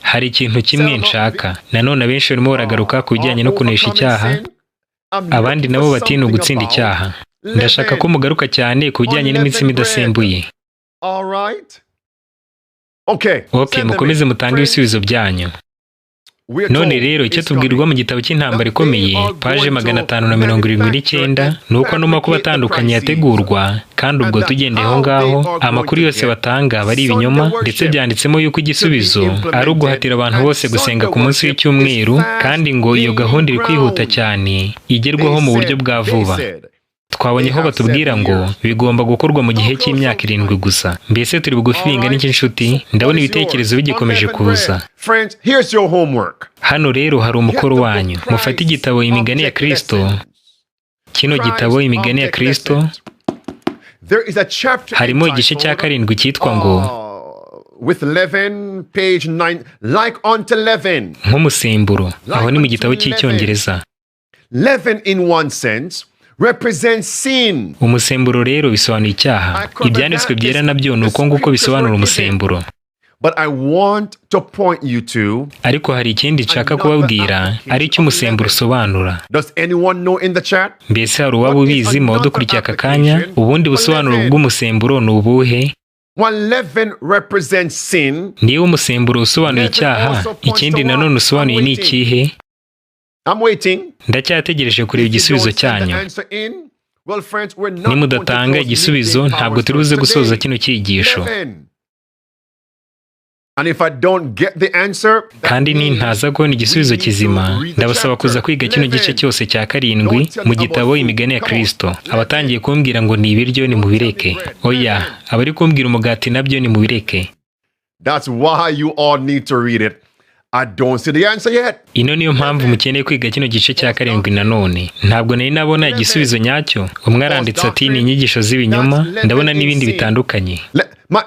Hari ikintu kimwe nshaka. Nanone abenshi barimo baragaruka ku bijyanye no kunesha icyaha, abandi nabo bati ni ugutsinda icyaha. Ndashaka ko mugaruka cyane ku bijyanye n'imitsima idasembuye. Okay, mukomeze mutange ibisubizo byanyu. None rero icyo tubwirwa mu gitabo cy'intambara ikomeye paje 579 ni uko ano makuba atandukanye yategurwa, kandi ubwo tugendeyeho ngaho amakuru yose batanga bari ibinyoma, ndetse byanditsemo yuko igisubizo ari uguhatira abantu bose gusenga ku munsi w'icyumweru, kandi ngo iyo gahunda iri kwihuta cyane igerwaho mu buryo bwa vuba. Twabonye aho batubwira ngo bigomba gukorwa mu gihe cy'imyaka 7 gusa. Mbese turi bugufi bingana iki nshuti? Ndabona ibitekerezo bigikomeje kuza. Hano rero hari umukoro wanyu. Mufate igitabo Imigani ya Kristo. Kino gitabo Imigani ya Kristo harimo igice cya 7 cyitwa ngo
with 11 page 9 like unto leaven.
Nk'umusemburo. Aho ni mu gitabo cy'icyongereza.
Leaven in one sense represents sin.
Umusemburo rero bisobanuye icyaha. Ibyanditswe byera nabyo ni uko nguko bisobanura umusemburo.
But I want to point you to,
ariko hari ikindi nshaka kubabwira ari cyo umusemburo usobanura.
Does anyone know in the chat?
Mbese hari uwaba ubizi mu badukurikiye aka kanya? Ubundi busobanuro bw'umusemburo ni ubuhe?
One leaven represents sin.
Niyo umusemburo usobanuye icyaha, ikindi nanone usobanuye ni ikihe?
I'm waiting.
Ndacyategereje kureba igisubizo cyanyu. Nimudatanga igisubizo ntabwo turi buze gusoza kino cyigisho. Kandi nintaza kubona igisubizo kizima, ndabasaba kuza kwiga kino gice cyose cya 7 mu gitabo Imigani ya Kristo. Abatangiye kumbwira ngo ni ibiryo ni mubireke. Oya, abari kumbwira umugati nabyo ni mubireke.
That's why you all need to read it. I don't see the answer yet.
Ino niyo mpamvu mukeneye kwiga kino gice cya 7 nanone. Ntabwo nari nabona igisubizo nyacyo. Umwe aranditse ati ni inyigisho z'ibinyoma, ndabona n'ibindi bitandukanye.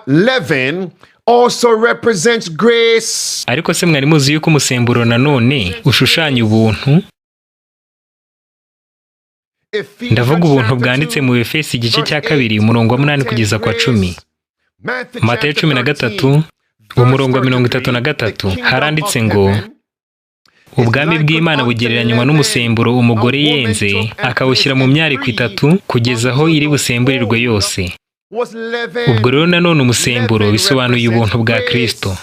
Leaven also represents grace.
Ariko se mwari muzi yuko umusemburo nanone ushushanya ubuntu? Ndavuga ubuntu bwanditse mu Efesi igice cya 2 umurongo wa 8 kugeza kwa 10. Matayo 13 umurongo wa 33 haranditse ngo ubwami bw'Imana bugereranywa n'umusemburo umugore yenze akawushyira mu myariko 3 kugeza aho iri busemburirwe yose. Ubwo rero nanone umusemburo bisobanuye ubuntu bwa Kristo.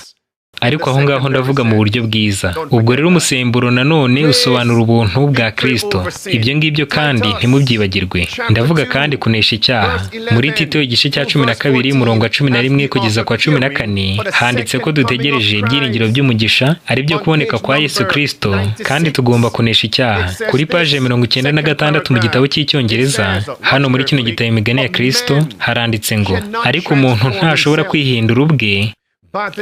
ariko aho ngaho ndavuga mu buryo bwiza. Ubwo rero umusemburo nanone usobanura ubuntu bwa Kristo. Ibyo ngibyo kandi ntimubyibagirwe. Ndavuga kandi kunesha icyaha. Muri Tito igice cya 12 umurongo wa 11 kugeza kwa 14 handitse ko dutegereje ibyiringiro by'umugisha ari byo kuboneka kwa Yesu Kristo, kandi tugomba kunesha icyaha. Kuri paje 96 mu gitabo cy'icyongereza hano muri kino gitabo Imigani ya Kristo haranditse ngo, ariko umuntu ntashobora kwihindura ubwe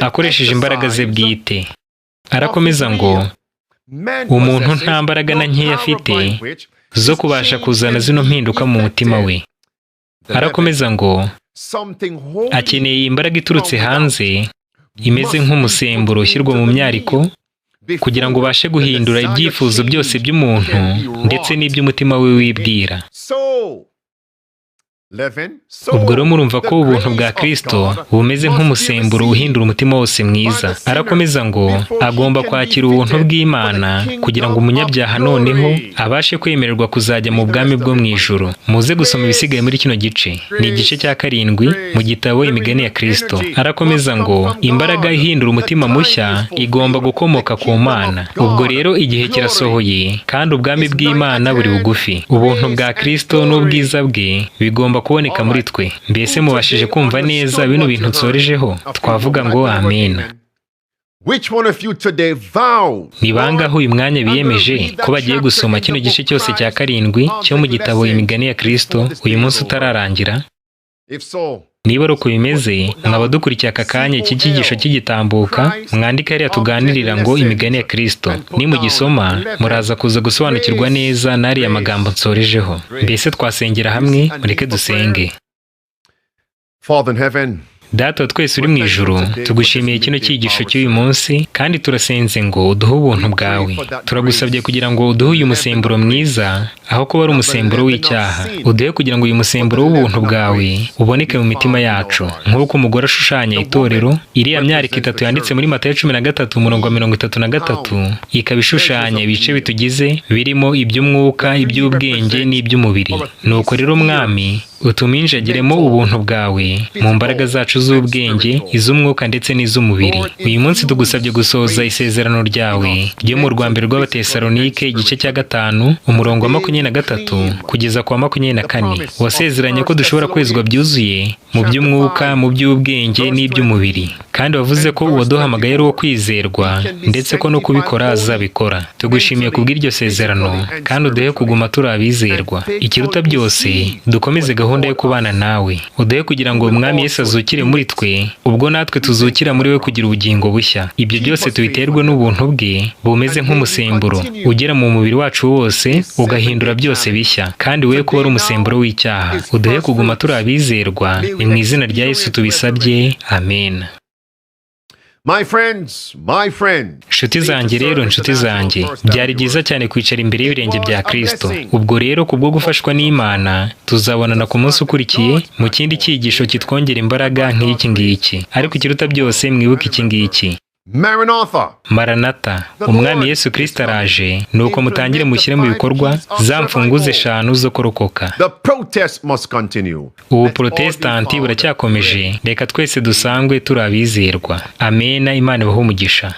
akoresheje imbaraga ze bwite. Arakomeza ngo, umuntu nta mbaraga na nkeya afite zo kubasha kuzana zino mpinduka mu mutima we. Arakomeza ngo, akeneye imbaraga iturutse hanze imeze nk'umusemburo ushyirwa mu myariko kugira ngo ubashe guhindura ibyifuzo byose by'umuntu ndetse n'iby'umutima we wibwira. Ubwo rero murumva ko ubuntu bwa Kristo bumeze nk'umusemburo uhindura umutima wose mwiza. Arakomeza ngo, agomba kwakira ubuntu bw'Imana kugira ngo umunyabyaha noneho abashe kwemererwa kuzajya mu bwami bwo mu ijuru. Muze gusoma ibisigaye muri kino gice. Ni igice cya 7 mu gitabo Imigani ya Kristo. Arakomeza ngo, imbaraga ihindura umutima mushya igomba gukomoka ku Mana. Ubwo rero igihe kirasohoye kandi ubwami bw'Imana buri bugufi. Ubuntu bwa Kristo n'ubwiza bwe bigomba kuboneka muri twe. Mbese mubashije kumva neza bino bintu nsorejeho? Twavuga ngo amen. Ni bangahe uyu mwanya biyemeje ko bagiye gusoma kino gice cyose cya 7 cyo mu gitabo Imigani ya Kristo uyu munsi utararangira? Niba ari uko bimeze, mwaba dukurikiye aka kanya iki cyigisho kigitambuka, mwandika hariya tuganirira ngo Imigani ya Kristo. Nimugisoma muraza kuza gusobanukirwa neza n'ariya magambo nsorejeho. Mbese twasengera hamwe, mureke dusenge.
Father in heaven,
Data twese uri mu ijuru, tugushimiye kino cyigisho cy'uyu munsi kandi turasenze ngo uduhe ubuntu bwawe. Turagusabye kugira ngo uduhe uyu musemburo mwiza aho kuba ari umusemburo w'icyaha. Uduhe kugira ngo uyu musemburo w'ubuntu bwawe uboneke mu mitima yacu. Nk'uko umugore ashushanya itorero, iriya myariko 3 yanditse muri Matayo 13 umurongo 33 ikaba ishushanya ibice bitugize birimo iby'umwuka, iby'ubwenge n'iby'umubiri. Nuko rero Mwami, utuminjagiremo ubuntu bwawe mu mbaraga zacu z'ubwenge, iz'umwuka ndetse n'iz'umubiri. Uyu munsi tugusabye gusohoza isezerano ryawe ryo mu rwambere rw'Abatesalonike igice cya 5 umurongo wa 23 kugeza kwa 24. Wasezeranye ko dushobora kwezwa byuzuye mu by'umwuka, mu by'ubwenge n'iby'umubiri. Kandi wavuze ko uwaduhamagaye ari uwo kwizerwa ndetse ko no kubikora azabikora. Tugushimiye kubw'iryo sezerano kandi uduhe kuguma turi abizerwa. Ikiruta byose, dukomeze gahunda yo kubana nawe. Uduhe kugira ngo Umwami Yesu azukire muri twe, ubwo natwe tuzukira muri we kugira ubugingo bushya. Ibyo byose tubiterwe n'ubuntu bwe bumeze nk'umusemburo ugera mu mubiri wacu wose ugahindura byose bishya. Kandi we kuba ari umusemburo w'icyaha. Uduhe kuguma turi abizerwa. Ni mu izina rya Yesu tubisabye. Amen. Nshuti zanjye rero, nshuti zanjye, byari byiza cyane kwicara imbere y'ibirenge bya Kristo. Ubwo rero kubwo gufashwa n'Imana tuzabonana ku munsi ukurikiye mu kindi cyigisho kitwongera imbaraga nk'iki ngiki. Ariko ikiruta byose mwibuke iki ngiki: Maranatha, Umwami Yesu Kristo araje. Nuko mutangire mushyire mu bikorwa za mfunguzo 5 zo kurokoka. Ubu Protestanti buracyakomeje. Reka twese dusangwe turi abizerwa. Amena. Imana ibahe umugisha.